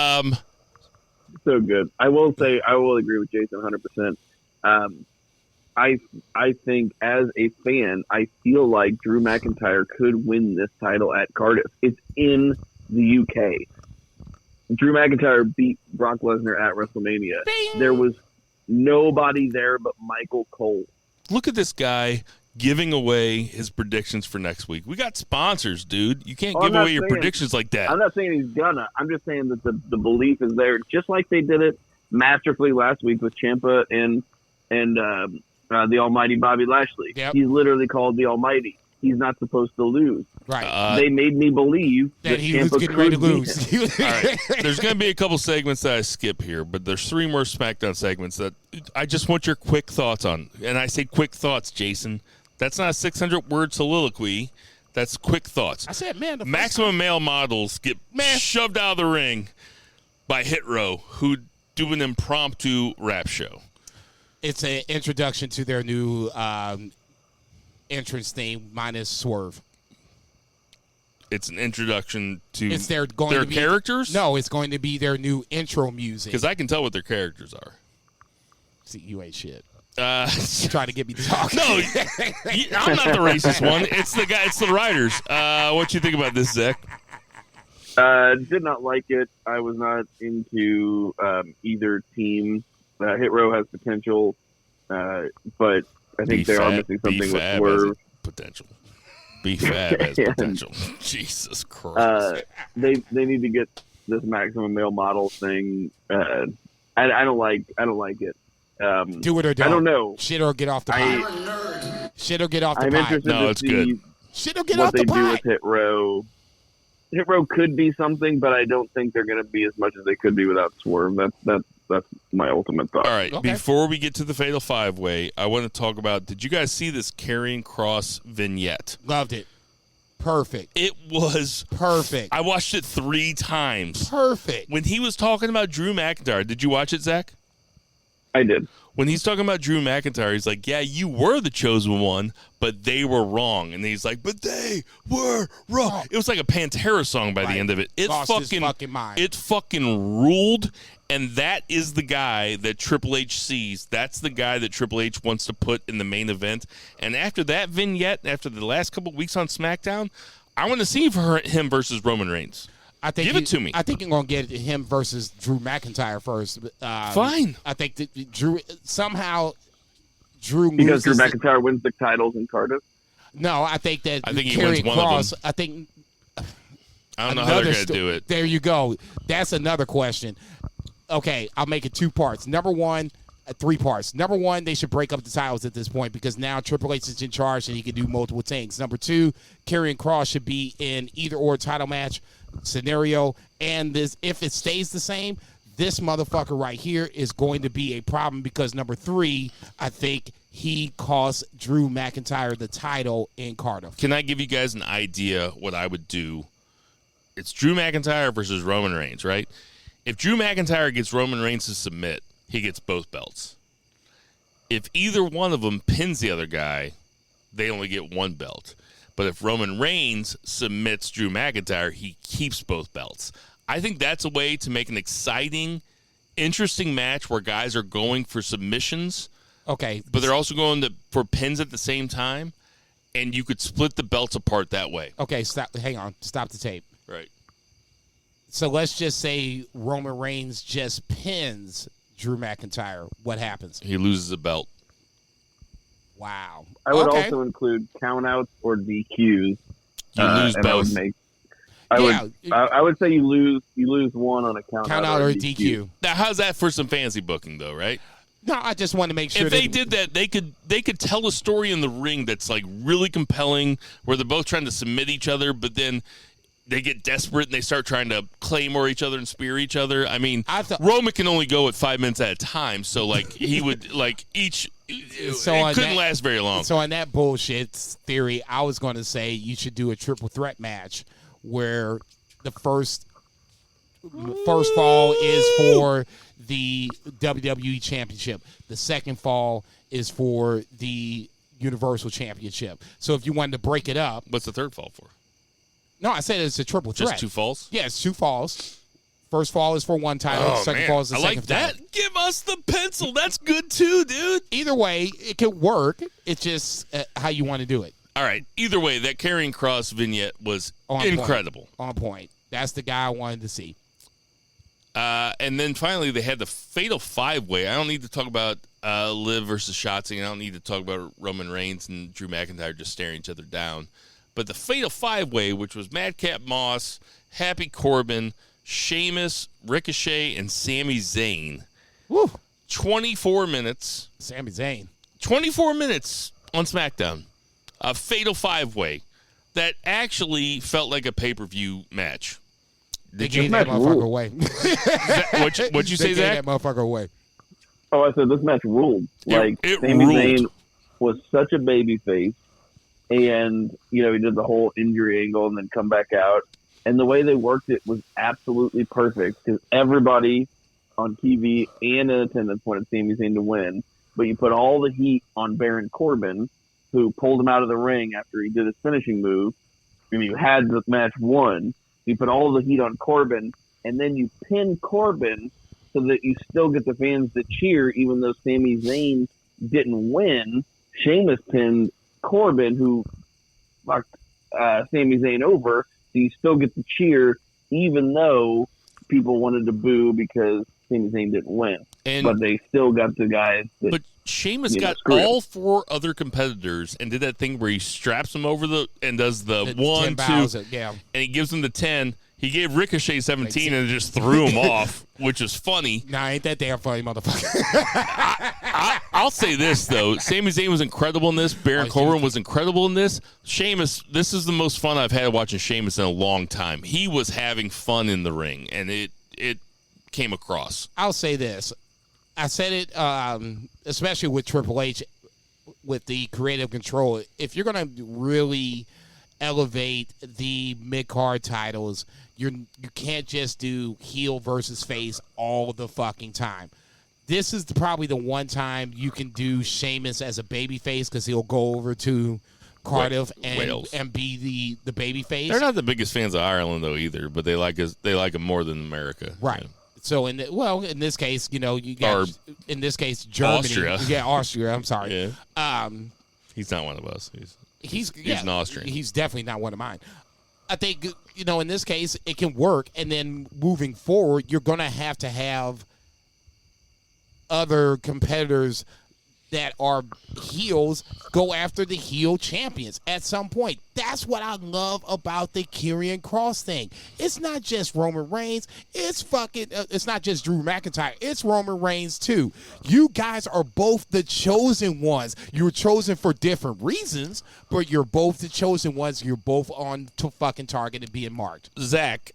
So good. I will agree with Jason 100%. I think as a fan, I feel like Drew McIntyre could win this title at Cardiff. It's in the UK. Drew McIntyre beat Brock Lesnar at WrestleMania. Bing! There was nobody there but Michael Cole. Look at this guy giving away his predictions for next week. We got sponsors, dude. You can't Oh, give I'm not away your saying- predictions like that. I'm not saying he's gonna. I'm just saying that the belief is there, just like they did it masterfully last week with Ciampa and the Almighty Bobby Lashley. Yep. He's literally called the Almighty. He's not supposed to lose. Right. They made me believe that he was Ciampa getting ready to could beat lose. him. All right. There's going to be a couple segments that I skip here, but there's 3 more SmackDown segments that I just want your quick thoughts on. And I say quick thoughts, Jason. That's not a 600-word soliloquy. That's quick thoughts. I said, man, the Maximum male models get shoved out of the ring by Hit Row, who do an impromptu rap show. It's an introduction to their new entrance theme minus Swerve. It's an introduction to It's their characters? No, it's going to be their new intro music. Because I can tell what their characters are. See, you ain't shit. You trying to get me to talk. No, I'm not the racist one. It's the guy. It's the writers. What you think about this, Zach? Did not like it. I was not into either team. Hit Row has potential, but I think they are missing something with Swerve. Potential. B-Fab has potential. Jesus Christ. They need to get this maximum male model thing. I don't like it. Do it or don't. I don't know. Shit or get off the pot. Shit or get off the I'm pot. interested No, to it's see good. Shit or get what off they the do pot. with Hit Row. Hit Row could be something, but I don't think they're going to be as much as they could be without Swerve. That's my ultimate thought. All right. Okay. Before we get to the Fatal 5-Way, I want to talk about, did you guys see this Karrion Kross vignette? Loved it. Perfect. It was Perfect. I watched it 3 times. Perfect. When he was talking about Drew McIntyre, did you watch it, Zach? I did. When he's talking about Drew McIntyre, he's like, yeah, you were the chosen one, but they were wrong. And he's like, but they were wrong. It was like a Pantera song by the end of it. It Lost his fucking mind. It fucking ruled. And that is the guy that Triple H sees. That's the guy that Triple H wants to put in the main event. And after that vignette, after the last couple of weeks on SmackDown, I want to see him versus Roman Reigns. Give it to me. I think you're going to get him versus Drew McIntyre first. Fine. I think that Drew Because loses. Drew McIntyre wins the titles in Cardiff? No, I think that I think he wins one of them. I think I don't know how they're going to do it. There you go. That's another question. Okay, I'll make it 2 parts. Number 1, 3 parts. Number 1, they should break up the titles at this point because now Triple H is in charge and he can do multiple things. Number 2, Karrion Kross should be in either or title match scenario. And this, if it stays the same, this motherfucker right here is going to be a problem because number 3, I think he cost Drew McIntyre the title in Cardiff. Can I give you guys an idea what I would do? It's Drew McIntyre versus Roman Reigns, right? If Drew McIntyre gets Roman Reigns to submit, he gets both belts. If either one of them pins the other guy, they only get 1 belt. But if Roman Reigns submits Drew McIntyre, he keeps both belts. I think that's a way to make an exciting, interesting match where guys are going for submissions. Okay. But they're also going for pins at the same time, and you could split the belts apart that way. Okay, hang on. Stop the tape. Right. So let's just say Roman Reigns just pins Drew McIntyre. What happens? He loses a belt. Wow. I would also include countouts or DQs. You lose both. I would say you lose one on a countout or a DQ. Now, how's that for some fancy booking, though, right? No, I just want to make sure. If they did that, they could tell a story in the ring that's like really compelling, where they're both trying to submit each other, but then they get desperate and they start trying to claymore each other and spear each other. I mean, Roman can only go at 5 minutes at a time, so like he would like each. So it couldn't last very long. So on that bullshit theory, I was going to say you should do a triple threat match where the first fall is for the WWE Championship. The second fall is for the Universal Championship. So if you wanted to break it up. What's the third fall for? No, I said it's a triple threat. Just 2 falls? Yeah, it's 2 falls. First fall is for 1 title. Second fall is the second title. I like that. Give us the pencil. That's good too, dude. Either way, it could work. It's just how you want to do it. All right. Either way, that Karrion Kross vignette was incredible. On point. That's the guy I wanted to see. And then finally, they had the Fatal 5-Way. I don't need to talk about Liv versus Shotzi. I don't need to talk about Roman Reigns and Drew McIntyre just staring each other down. But the Fatal 5-Way, which was Madcap Moss, Happy Corbin, Sheamus, Ricochet, and Sami Zayn. Woo. 24 minutes. Sami Zayn. 24 minutes on SmackDown. A Fatal 5-Way that actually felt like a pay-per-view match. They gave that motherfucker away. What'd you say, Zach? They gave that motherfucker away. Oh, I said this match ruled. It Sami ruled. Zayn was such a babyface. And, he did the whole injury angle and then come back out. And the way they worked it was absolutely perfect because everybody on TV and in attendance wanted Sami Zayn to win. But you put all the heat on Baron Corbin, who pulled him out of the ring after he did his finishing move. I mean, you had the match won. You put all the heat on Corbin, and then you pin Corbin so that you still get the fans to cheer even though Sami Zayn didn't win. Sheamus pinned Corbin, who fucked Sami Zayn over, so you still get the cheer, even though people wanted to boo because Sami Zayn didn't win. But they still got the guys that, but Sheamus got all 4 other competitors and did that thing where he straps them over and does the 1, 2, yeah, and he gives them the 10. He gave Ricochet 17 and just threw him off, which is funny. Nah, ain't that damn funny, motherfucker. I'll say this, though. Sami Zayn was incredible in this. Baron Corbin was incredible in this. Sheamus, this is the most fun I've had watching Sheamus in a long time. He was having fun in the ring, and it came across. I'll say this. I said it, especially with Triple H, with the creative control. If you're going to really elevate the mid-card titles, you can't just do heel versus face all the fucking time. This is probably the one time you can do Sheamus as a babyface because he'll go over to Cardiff and be the babyface. They're not the biggest fans of Ireland though either, but they like him more than America. Right. Yeah. So in this case, you got in this case Germany. Austria. Yeah, Austria. I'm sorry. Yeah. He's not one of us. He's an Austrian. He's definitely not one of mine. I think, in this case, it can work. And then moving forward, you're going to have other competitors that are heels go after the heel champions at some point. That's what I love about the Karrion Kross thing. It's not just Roman Reigns. It's it's not just Drew McIntyre. It's Roman Reigns too. You guys are both the chosen ones. You're chosen for different reasons, but you're both the chosen ones. You're both on to fucking target and being marked. Zach,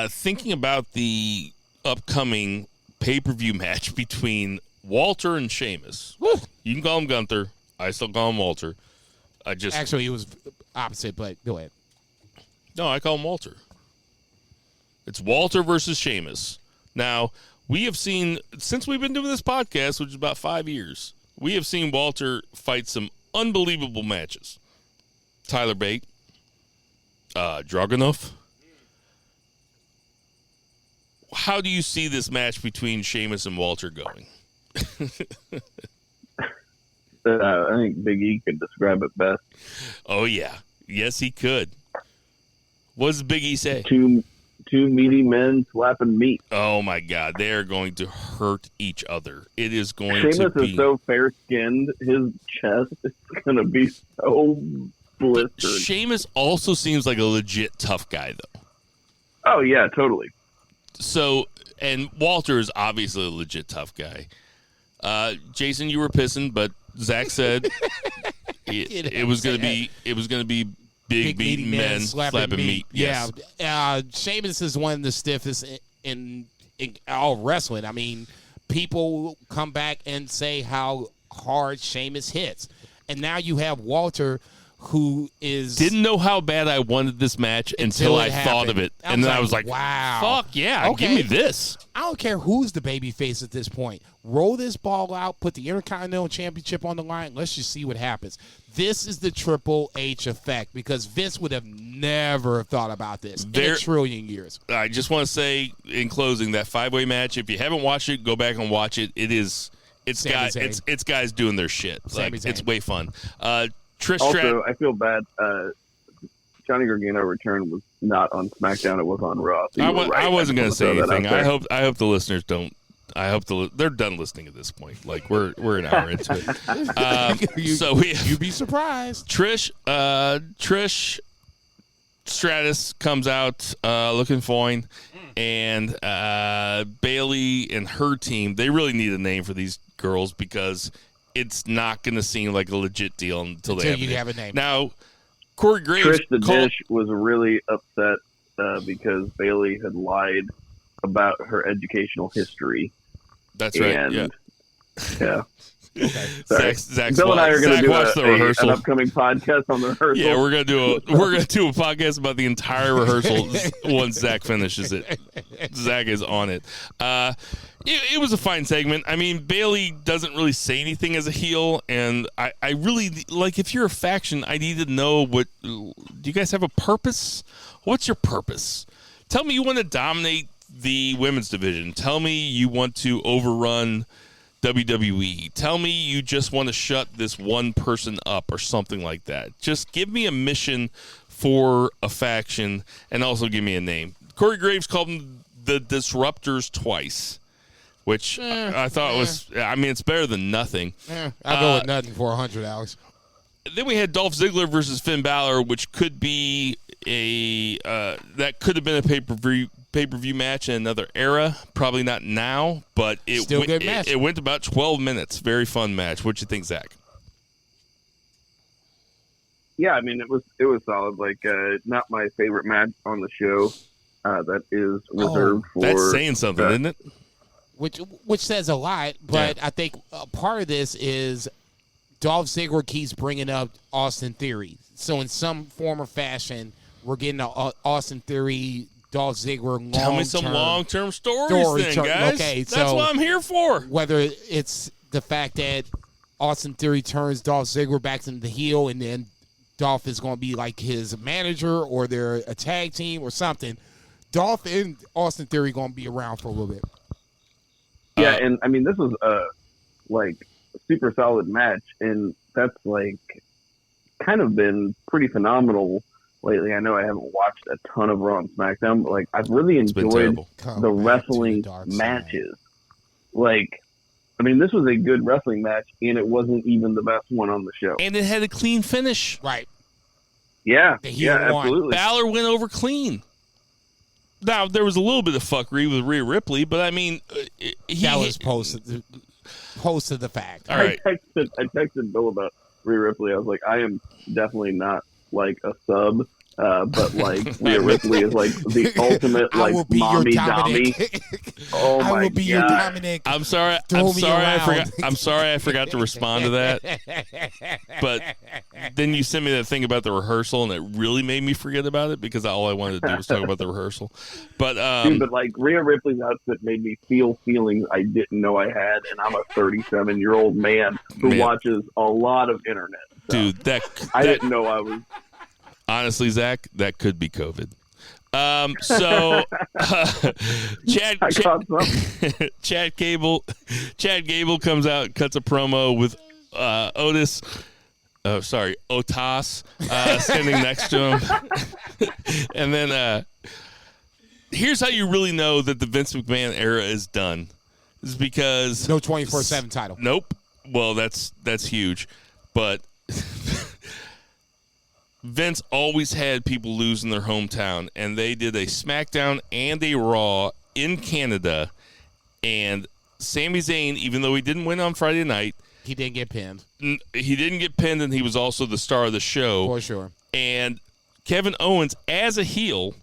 thinking about the upcoming pay-per-view match between Walter and Sheamus. Woo. You can call him Gunther. I still call him Walter. Actually, it was opposite, but go ahead. No, I call him Walter. It's Walter versus Sheamus. Now, we have seen, since we've been doing this podcast, which is about 5 years, we have seen Walter fight some unbelievable matches. Tyler Bate, Dragunov. How do you see this match between Sheamus and Walter going? I think Big E could describe it best. Oh, yeah. Yes, he could. What does Big E say? Two meaty men slapping meat. Oh, my God. They are going to hurt each other. It is going Sheamus to be... is so fair-skinned, his chest is going to be so blistered. But Sheamus also seems like a legit tough guy, though. Oh, yeah, totally. So, and Walter is obviously a legit tough guy. Jason, you were pissing, but Zach said it was going to be big meaty men slapping meat. Yes. Yeah. Sheamus is one of the stiffest in all wrestling. I mean, people come back and say how hard Sheamus hits. And now you have Walter, who is... Didn't know how bad I wanted this match until I thought of it. And then I was like, wow. Fuck yeah, Okay. give me this. I don't care who's the baby face at this point. Roll this ball out, put the Intercontinental Championship on the line. Let's just see what happens. This is the Triple H effect, because Vince would have never thought about this in a trillion years. I just want to say in closing, that 5-way match, if you haven't watched it, go back and watch it. It's guys doing their shit. It's way fun. Trish also, I feel bad. Johnny Gargano return was not on SmackDown; it was on Raw. So I wasn't going to say anything. I hope the listeners don't. I hope they're done listening at this point. Like we're an hour into it. So you'd be surprised. Trish Stratus comes out looking fine, and Bayley and her team. They really need a name for these girls because it's not going to seem like a legit deal until you have a name. Now, Corey Graves... Trish the Dish was really upset because Bayley had lied about her educational history. That's right, and, yeah. Okay. Zach Bill and I are going to do an upcoming podcast on the rehearsal. Yeah, we're going to do a podcast about the entire rehearsal once Zach finishes it. Zach is on it. It was a fine segment. I mean, Bayley doesn't really say anything as a heel, and I really, like, if you're a faction, I need to know do you guys have a purpose? What's your purpose? Tell me you want to dominate the women's division. Tell me you want to overrun WWE. Tell me you just want to shut this one person up or something like that. Just give me a mission for a faction and also give me a name. Corey Graves called them the Disruptors twice, which I thought was, I mean, it's better than nothing. I'll go with nothing for 100 hours. Then we had Dolph Ziggler versus Finn Balor, which could be that could have been a pay-per-view match in another era. Probably not now, but it went about 12 minutes. Very fun match. What'd you think, Zach? Yeah, I mean, it was solid. Like, not my favorite match on the show. That is reserved for... That's saying something, isn't it? Which says a lot, but yeah. I think part of this is Dolph Ziggler keeps bringing up Austin Theory. So in some form or fashion, we're getting an Austin Theory, Dolph Ziggler Tell me some long-term stories then, guys. Okay, that's what I'm here for. Whether it's the fact that Austin Theory turns Dolph Ziggler back into the heel and then Dolph is going to be like his manager or they're a tag team or something, Dolph and Austin Theory going to be around for a little bit. Yeah, and I mean, this was a super solid match, and that's kind of been pretty phenomenal lately. I know I haven't watched a ton of Raw and SmackDown, but I've really enjoyed the wrestling matches. I mean, this was a good wrestling match, and it wasn't even the best one on the show. And it had a clean finish. Right. Yeah, won. absolutely. Balor went over clean. Now, there was a little bit of fuckery with Rhea Ripley, but I mean, that was post of the fact. All right. I texted Bill about Rhea Ripley. I was like, I am definitely not like a sub, but like Rhea Ripley is like the ultimate like mommy dommy. Oh my god! I will be your Dominic. I'm sorry. I'm sorry. I forgot to respond to that. But then you sent me that thing about the rehearsal, and it really made me forget about it because all I wanted to do was talk about the rehearsal. But dude, but like Rhea Ripley's outfit made me feel feelings I didn't know I had, and I'm a 37-year-old man who watches a lot of internet stuff. Dude, I didn't know I was. Honestly, Zach, that could be COVID. So Chad Gable comes out and cuts a promo with Otis standing next to him. And then here's how you really know that the Vince McMahon era is done. Is because no 24/7 title. Nope. Well, that's huge. But Vince always had people lose in their hometown, and they did a Smackdown and a Raw in Canada, and Sami Zayn, even though he didn't win on Friday night, he didn't get pinned. He didn't get pinned, and he was also the star of the show. For sure. And Kevin Owens, as a heel,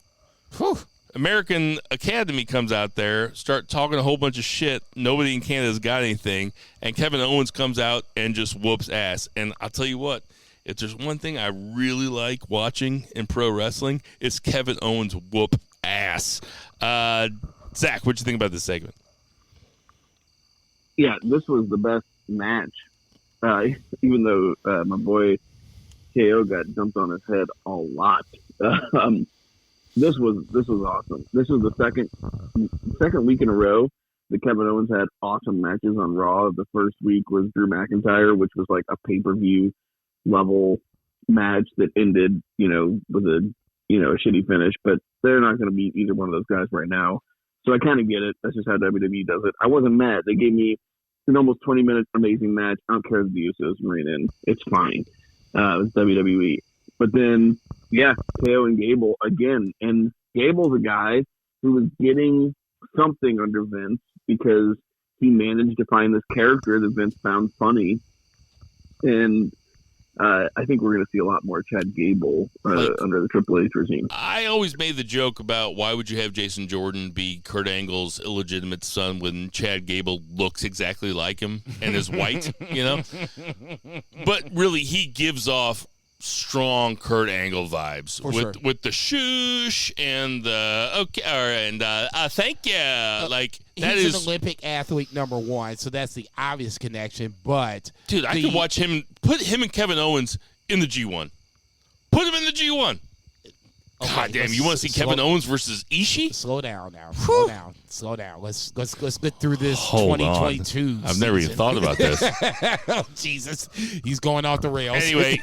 American Academy comes out there, start talking a whole bunch of shit. Nobody in Canada's got anything, and Kevin Owens comes out and just whoops ass. And I'll tell you what, if there's one thing I really like watching in pro wrestling, it's Kevin Owens whoop ass. Zach, what'd you think about this segment? Yeah, this was the best match. Even though my boy KO got dumped on his head a lot. This was awesome. This was the second week in a row that Kevin Owens had awesome matches on Raw. The first week was Drew McIntyre, which was like a pay-per-view level match that ended, with a shitty finish, but they're not going to beat either one of those guys right now. So I kind of get it. That's just how WWE does it. I wasn't mad. They gave me an almost 20-minute amazing match. I don't care if the Usos ran in. It's fine. It's WWE. But then, KO and Gable again. And Gable's a guy who was getting something under Vince because he managed to find this character that Vince found funny. And I think we're going to see a lot more Chad Gable under the Triple H regime. I always made the joke about why would you have Jason Jordan be Kurt Angle's illegitimate son when Chad Gable looks exactly like him and is white, But really, he gives off strong Kurt Angle vibes with the shoosh and the thank you. Like that he's an Olympic athlete #1, so that's the obvious connection. But dude, I could watch him put him and Kevin Owens in the G1. Put him in the G1. Okay, God damn! You want to see Kevin Owens versus Ishii? Slow down now. Slow down. Let's get through this. Hold 2022. I've never even thought about this. Oh, Jesus, he's going off the rails. Anyway,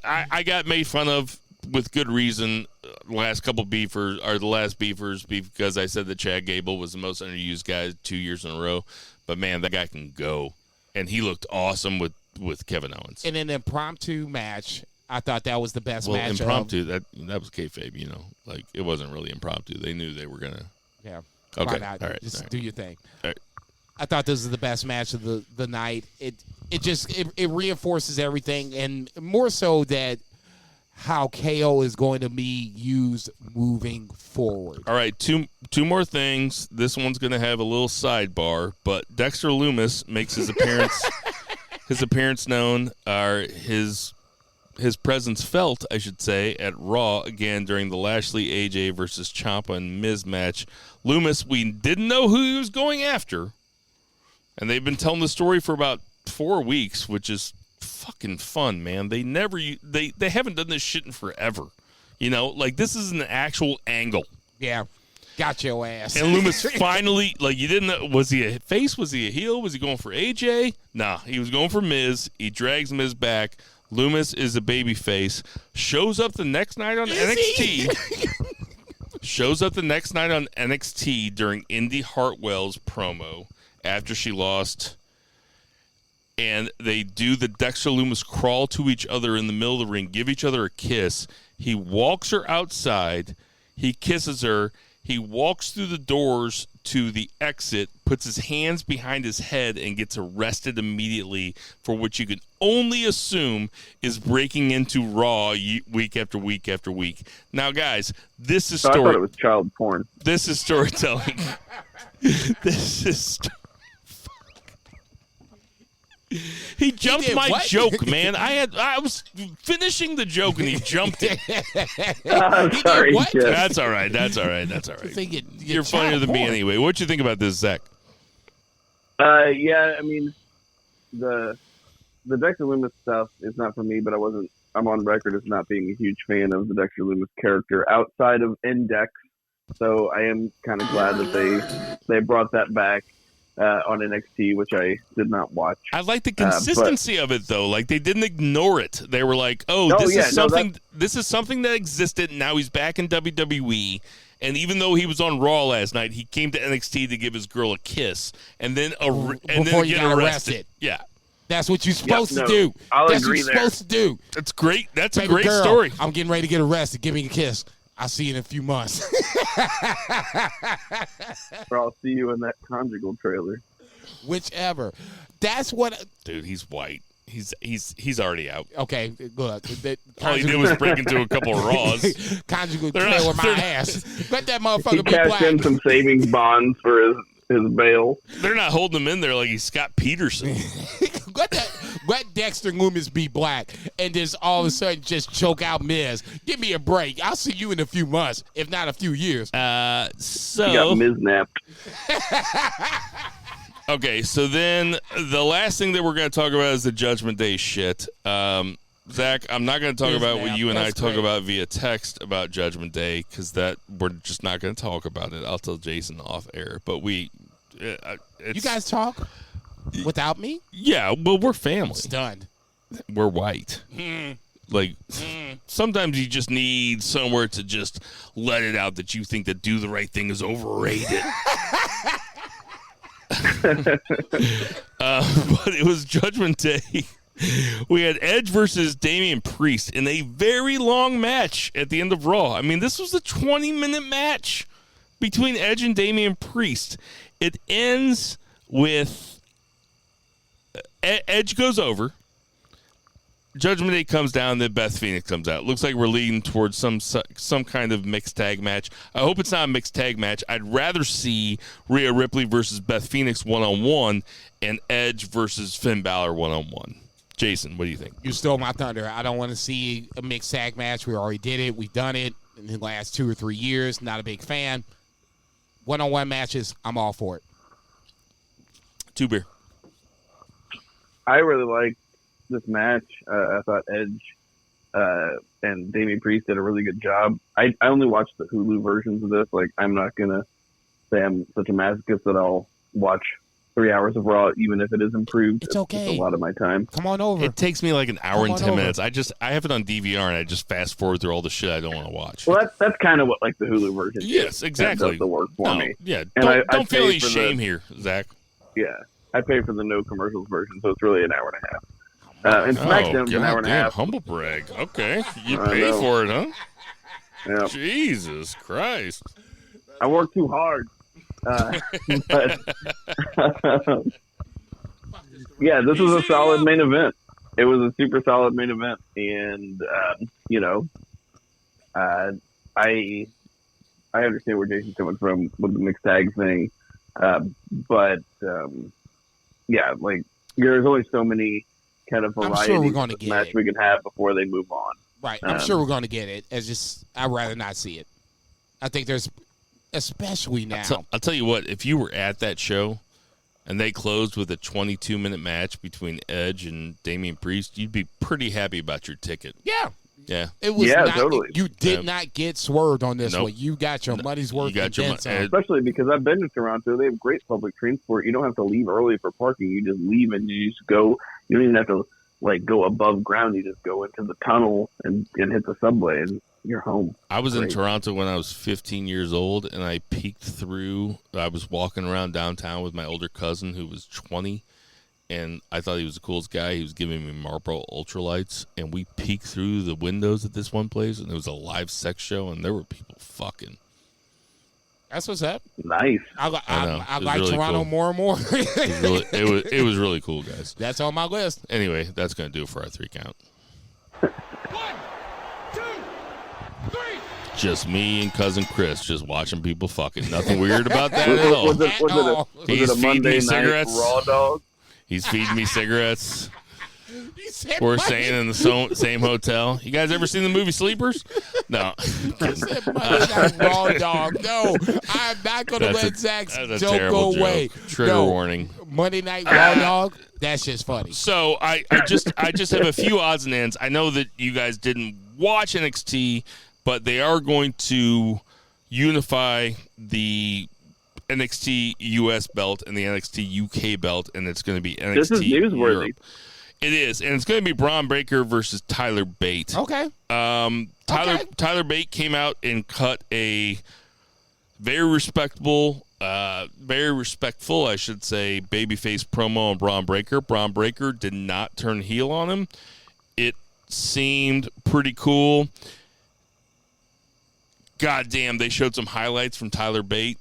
I got made fun of with good reason. The last beefers because I said that Chad Gable was the most underused guy 2 years in a row. But man, that guy can go, and he looked awesome with Kevin Owens. In an impromptu match, I thought that was the best match. Impromptu, that was kayfabe, like it wasn't really impromptu. They knew they were gonna. Yeah. Okay. Why not? All right. Just all right. do your thing. All right. I thought this was the best match of the night. It reinforces everything, and more so that how KO is going to be used moving forward. All right, two more things. This one's going to have a little sidebar, but Dexter Lumis makes his appearance. His appearance known, or his presence felt, I should say, at Raw again during the Lashley, AJ versus Ciampa and Miz match. Lumis, we didn't know who he was going after, and they've been telling the story for about 4 weeks, which is fucking fun, man. They haven't done this shit in forever. Like this is an actual angle. Yeah. Got your ass. And Lumis finally, you didn't know, was he a face? Was he a heel? Was he going for AJ? Nah, he was going for Miz. He drags Miz back. Lumis is a baby face. Shows up the next night on NXT. Shows up the next night on NXT during Indy Hartwell's promo after she lost, and they do the Dexter Lumis crawl to each other in the middle of the ring, give each other a kiss. He walks her outside. He kisses her. He walks through the doors to the exit, puts his hands behind his head, and gets arrested immediately for what you can only assume is breaking into Raw week after week after week. Now, guys, this is I thought it was child porn. This is storytelling. This is He jumped my joke, man. I was finishing the joke and he jumped it. Sorry, what? Jeff. That's all right. You're funnier than me anyway. What you think about this, Zach? Yeah, I mean, the Dexter Lumis stuff is not for me, but I'm on record as not being a huge fan of the Dexter Lumis character outside of Index. So I am kind of glad that they brought that back on NXT, which I did not watch. I like the consistency of it, though. Like, they didn't ignore it. They were like, this is something that existed, and now he's back in WWE. And even though he was on Raw last night, he came to NXT to give his girl a kiss and then get arrested. Yeah. That's what you're supposed to do. That's what you're supposed to do. That's great. That's a great story. I'm getting ready to get arrested. Give me a kiss. I'll see you in a few months. Or I'll see you in that conjugal trailer. Whichever. That's what. Dude, he's white. He's already out. Okay, good. All he did was break into a couple of Raws. Conjugal trailer with my ass. Let that motherfucker He be cashed black. in some savings bonds for his bail. They're not holding him in there like he's Scott Peterson. Let Dexter Lumis be black and just all of a sudden just choke out Miz. Give me a break. I'll see you in a few months, if not a few years. He got Miz-napped. Okay, so then the last thing that we're going to talk about is the Judgment Day shit. Zach, I'm not going to talk about what you and I talk about via text about Judgment Day because we're just not going to talk about it. I'll tell Jason off air. But you guys talk without me? Yeah, well, we're family. Stunned. We're white. Sometimes you just need somewhere to just let it out that you think that Do the Right Thing is overrated. But it was Judgment Day. We had Edge versus Damien Priest in a very long match at the end of Raw. I mean, this was a 20-minute match between Edge and Damien Priest. It ends with Edge goes over. Judgment Day comes down, then Beth Phoenix comes out. Looks like we're leading towards some kind of mixed tag match. I hope it's not a mixed tag match. I'd rather see Rhea Ripley versus Beth Phoenix one-on-one and Edge versus Finn Balor one-on-one. Jason, what do you think? You stole my thunder. I don't want to see a mixed tag match. We already did it. We've done it in the last 2 or 3 years. Not a big fan. One-on-one matches, I'm all for it. 2 beer. I really liked this match. I thought Edge and Damien Priest did a really good job. I only watched the Hulu versions of this. Like, I'm not going to say I'm such a masochist that I'll watch 3 hours of Raw, even if it is improved. It's okay. It's a lot of my time. Come on over. It takes me like an hour and 10 minutes. I have it on DVR and I just fast forward through all the shit I don't want to watch. Well, that's kind of what like the Hulu version. Yes, exactly. Does the work for me. Yeah, And don't feel any shame here, Zach. Yeah, I pay for the no commercials version, so it's really an hour and a half. And Smackdown's an hour and a half. Humble brag. Okay, you pay for it, huh? Yeah. Jesus Christ! I work too hard. But yeah, this was a solid main event. It was a super solid main event, and I understand where Jason's coming from with the mixed tag thing, but yeah, like there's only so many kind of variety match we can have before they move on. Right, I'm sure we're going to get it. I'd rather not see it. I think there's, especially now. I'll tell you what, if you were at that show and they closed with a 22-minute match between Edge and Damien Priest, you'd be pretty happy about your ticket. Yeah. Yeah. It was totally. You did not get swerved on this one. You got your money's worth. You got your especially because I've been to Toronto. They have great public transport. You don't have to leave early for parking. You just leave and you just go. You don't even have to like go above ground. You just go into the tunnel and hit the subway. And you're home. I was in Great. Toronto when I was 15 years old, and I peeked through. I was walking around downtown with my older cousin who was 20, and I thought he was the coolest guy. He was giving me Marlboro Ultralights, and we peeked through the windows at this one place, and there was a live sex show, and there were people fucking. That's what's up. Nice. I like really Toronto cool. more and more. It was really cool, guys. That's on my list. Anyway, that's going to do it for our 3 count. 1, 2, 3. Just me and cousin Chris just watching people fucking. Nothing weird about that at all. Was it He's a feeding Monday me night cigarettes. raw dog? He's feeding me cigarettes. You said We're Monday- staying in the same hotel. You guys ever seen the movie Sleepers? No. You said Monday Night Raw dog. No, I'm not going to let Zach's That's a joke terrible go away. joke. Trigger No. warning. Monday Night Raw dog. That's just funny. So I just have a few odds and ends. I know that you guys didn't watch NXT, but they are going to unify the NXT US belt and the NXT UK belt, and it's going to be NXT This is newsworthy. Europe. It is, and it's going to be Braun Breaker versus Tyler Bate. Okay. Tyler Bate came out and cut a very respectful, I should say, babyface promo on Braun Breaker. Braun Breaker did not turn heel on him. It seemed pretty cool. God damn, they showed some highlights from Tyler Bate,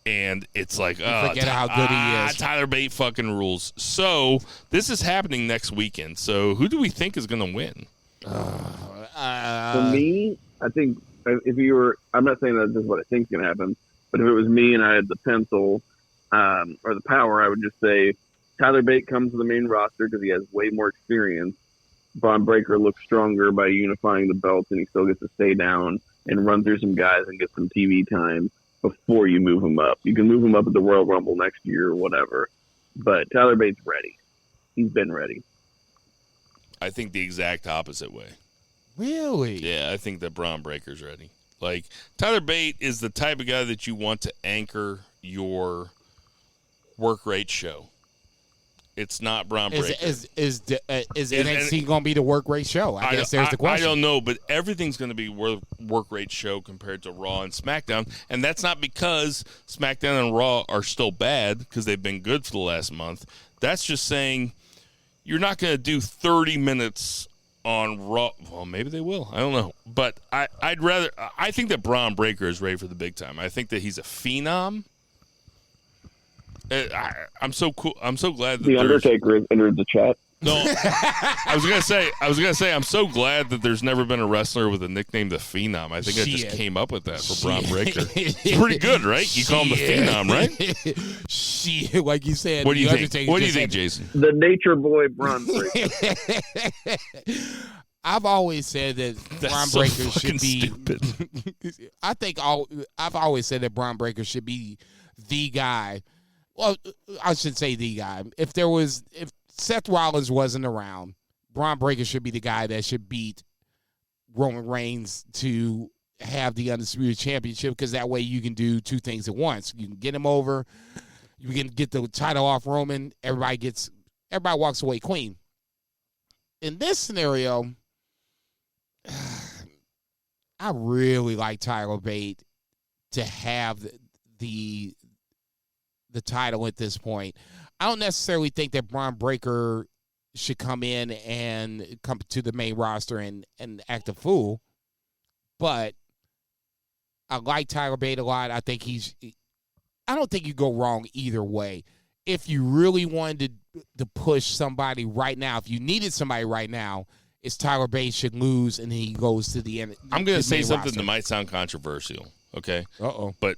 and it's like, forget how good he is. Tyler Bate fucking rules. So this is happening next weekend. So who do we think is going to win? For me, I think if you were, I'm not saying that this is what I think is going to happen, but if it was me and I had the pencil or the power, I would just say Tyler Bate comes to the main roster because he has way more experience. Braun Breaker looks stronger by unifying the belts, and he still gets to stay down and run through some guys and get some TV time before you move him up. You can move him up at the Royal Rumble next year or whatever, but Tyler Bate's ready. He's been ready. I think the exact opposite way. Really? Yeah, I think that Braun Breaker's ready. Like, Tyler Bate is the type of guy that you want to anchor your work rate show. It's not Braun Breaker. Is NXT going to be the work rate show? I guess there's the question. I don't know, but everything's going to be work rate show compared to Raw and SmackDown, and that's not because SmackDown and Raw are still bad because they've been good for the last month. That's just saying you're not going to do 30 minutes on Raw. Well, maybe they will. I don't know, but I think that Braun Breaker is ready for the big time. I think that he's a phenom. I'm so cool. I'm so glad that The Undertaker has entered the chat. No, I was gonna say, I'm so glad that there's never been a wrestler with a nickname, the Phenom. I think I just came up with that for Braun Breaker. It's pretty good, right? You call him the Phenom, right? Shit, like you said. What do you think? What do you think, Jason? The Nature Boy Braun Breaker. I've always said that Braun so Breaker should fucking be. stupid. I've always said that Braun Breaker should be the guy. Well, I should say the guy. If Seth Rollins wasn't around, Braun Breaker should be the guy that should beat Roman Reigns to have the Undisputed Championship, because that way you can do two things at once. You can get him over, you can get the title off Roman, everybody walks away clean. In this scenario, I really like Tyler Bate to have the title at this point. I don't necessarily think that Braun Breaker should come in and come to the main roster and act a fool, but I like Tyler Bate a lot. I don't think you go wrong either way. If you really wanted to push somebody right now, if you needed somebody right now, it's Tyler Bate should lose and he goes to the end. I'm going to say something that might sound controversial, okay? Uh-oh. But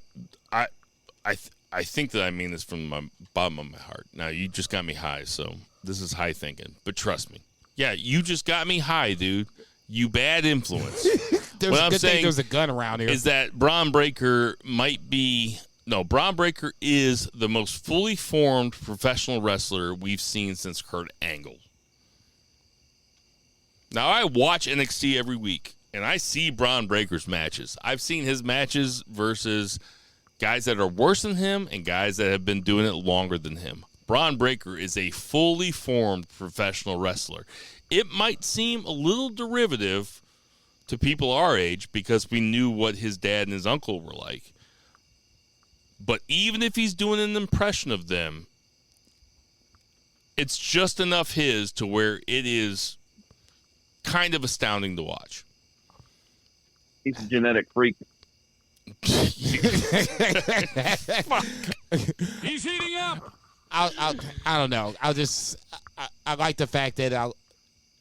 I think that I mean this from the bottom of my heart. Now, you just got me high, so this is high thinking. But trust me. Yeah, you just got me high, dude. You bad influence. What I'm saying there's a gun around here. Is that Braun Breaker Braun Breaker is the most fully formed professional wrestler we've seen since Kurt Angle. Now, I watch NXT every week, and I see Braun Breaker's matches. I've seen his matches versus guys that are worse than him and guys that have been doing it longer than him. Braun Breaker is a fully formed professional wrestler. It might seem a little derivative to people our age because we knew what his dad and his uncle were like. But even if he's doing an impression of them, it's just enough his to where it is kind of astounding to watch. He's a genetic freak. Fuck. He's heating up. I don't know. I like the fact that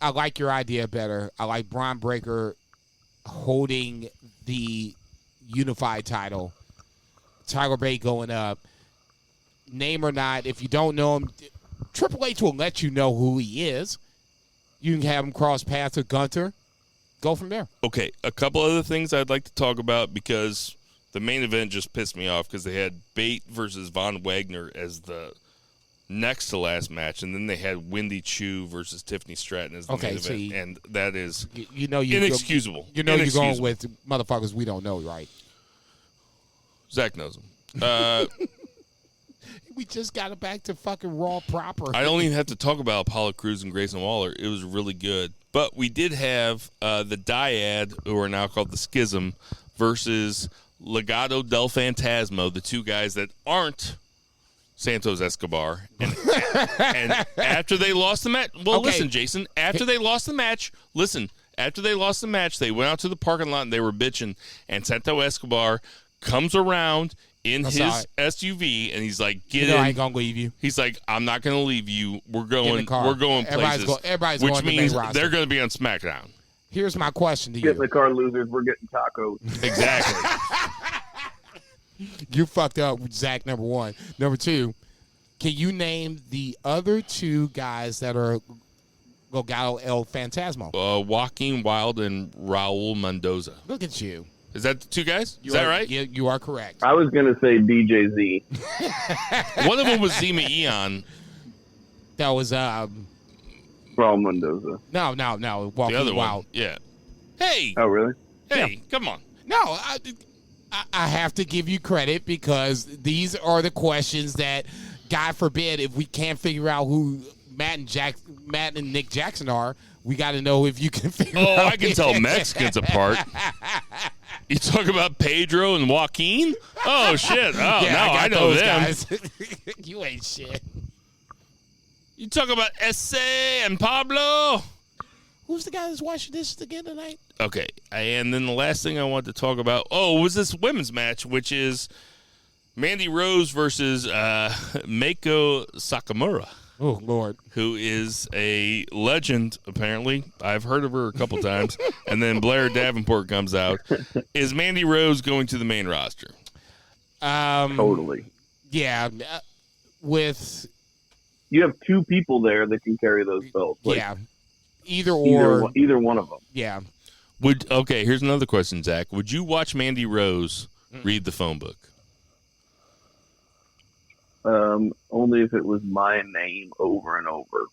I like your idea better. I like Braun Breaker holding the unified title. Tyler Bate going up. Name or not, if you don't know him, Triple H will let you know who he is. You can have him cross paths with Gunther. Go from there. Okay, a couple other things I'd like to talk about because the main event just pissed me off because they had Bate versus Von Wagner as the next to last match, and then they had Wendy Chu versus Tiffany Stratton as the main event, and that is inexcusable. You're going with motherfuckers we don't know, right? Zach knows them. We just got it back to fucking Raw proper. I don't even have to talk about Apollo Crews and Grayson Waller. It was really good. But we did have the Dyad, who are now called the Schism, versus Legado del Fantasma, the two guys that aren't Santos Escobar. And after they lost the match, listen, Jason, after they lost the match, they went out to the parking lot and they were bitching, and Santos Escobar comes around in his SUV, and he's like, "Get in." I ain't gonna leave you. He's like, "I'm not gonna leave you. We're going places." Everybody's which going means to the main roster. they're going to be on SmackDown. Here's my question to you: Get in the car, losers. We're getting tacos. Exactly. You fucked up, Zach. Number one. Number two. Can you name the other two guys that are Legado El Fantasma? Joaquin Wilde and Raul Mendoza. Look at you. Is that the two guys? Is that right? Yeah, you are correct. I was going to say DJZ. One of them was Zema Eon. That was Raul Mendoza. No. The other one. Yeah. Hey. Oh, really? Hey, come on. No, I have to give you credit because these are the questions that, God forbid, if we can't figure out who Matt and Nick Jackson are, we got to know if you can figure out. Oh, I can tell Mexicans apart. You talk about Pedro and Joaquin? Oh, shit. Oh, yeah, no, I know them. Guys. You ain't shit. You talk about Esse and Pablo? Who's the guy that's watching this again tonight? Okay, and then the last thing I want to talk about, was this women's match, which is Mandy Rose versus Meiko Sakamura. Oh, Lord. Who is a legend, apparently. I've heard of her a couple times. And then Blair Davenport comes out. Is Mandy Rose going to the main roster? Totally. Yeah. You have two people there that can carry those belts. Yeah. Either one of them. Yeah. Okay, here's another question, Zach. Would you watch Mandy Rose read the phone book? Only if it was my name over and over.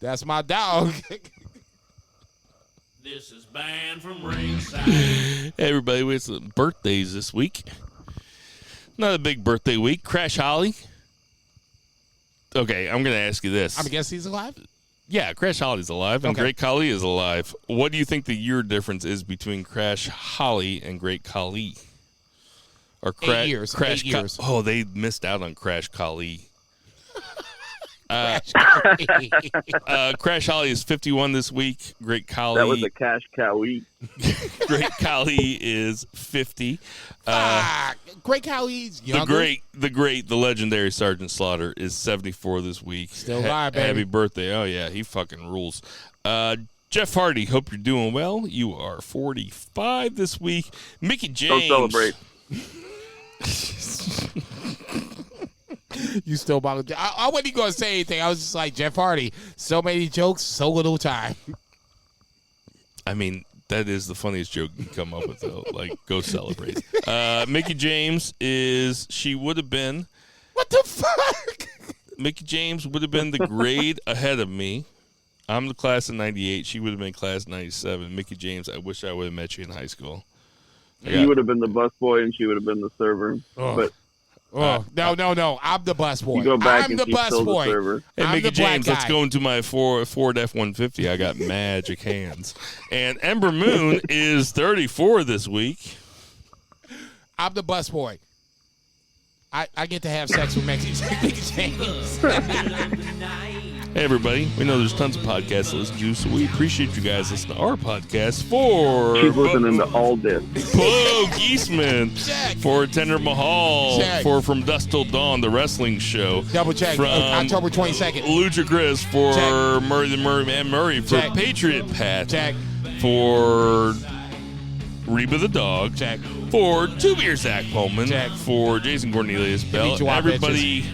That's my dog. This is banned from Ringside. Hey, everybody, we have some birthdays this week. Not a big birthday week. Crash Holly. Okay, I'm going to ask you this. I guess he's alive? Yeah, Crash Holly's alive, and Great Khali is alive. What do you think the year difference is between Crash Holly and Great Khali? Or 8 years. Crash 8 years. They missed out on Crash Khali. Crash Holly is 51 this week. Great Khali. That was a cash cow eat. Great Khali is 50. Great Khali's younger. The legendary Sergeant Slaughter is 74 this week. Still alive, baby. Happy birthday. Oh, yeah, he fucking rules. Jeff Hardy, hope you're doing well. You are 45 this week. Mickey James. Don't celebrate. You still bothered. I wasn't going to say anything. I was just like, Jeff Hardy, so many jokes, so little time. I mean, that is the funniest joke you can come up with, though. Like, go celebrate. Mickey James she would have been. What the fuck? Mickey James would have been the grade ahead of me. I'm the class of 98. She would have been class of 97. Mickey James, I wish I would have met you in high school. He would have been the busboy and she would have been the server. Oh. But Oh, no. I'm the bus boy. You go back I'm and the she's bus still the boy. server. Hey, I'm Mickey the black James, let's guy. go into my Ford F-150. I got magic hands. And Ember Moon is 34 this week. I'm the bus boy. I get to have sex with Mickey James. Hey, everybody. We know there's tons of podcasts to listen to, so we appreciate you guys listening to our podcast for She's listening to all this. Bo Geisman, Check. for Tender Mahal, Check. for From Dusk Till Dawn, the wrestling show. Double check. From October 22nd. Lucha Chris, for Check. Murray the Murray, for Check. Patriot Pat, Check. for Reba the Dog, Check. for Two Beer Zach Pullman, Check. for Jason Cornelius Bell. you our Everybody,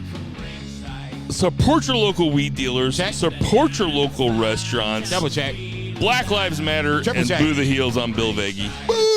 support your local weed dealers, Check. support your local restaurants, Double check. Black Lives Matter, Triple and check. boo the heels on Bill Veggie. Boo!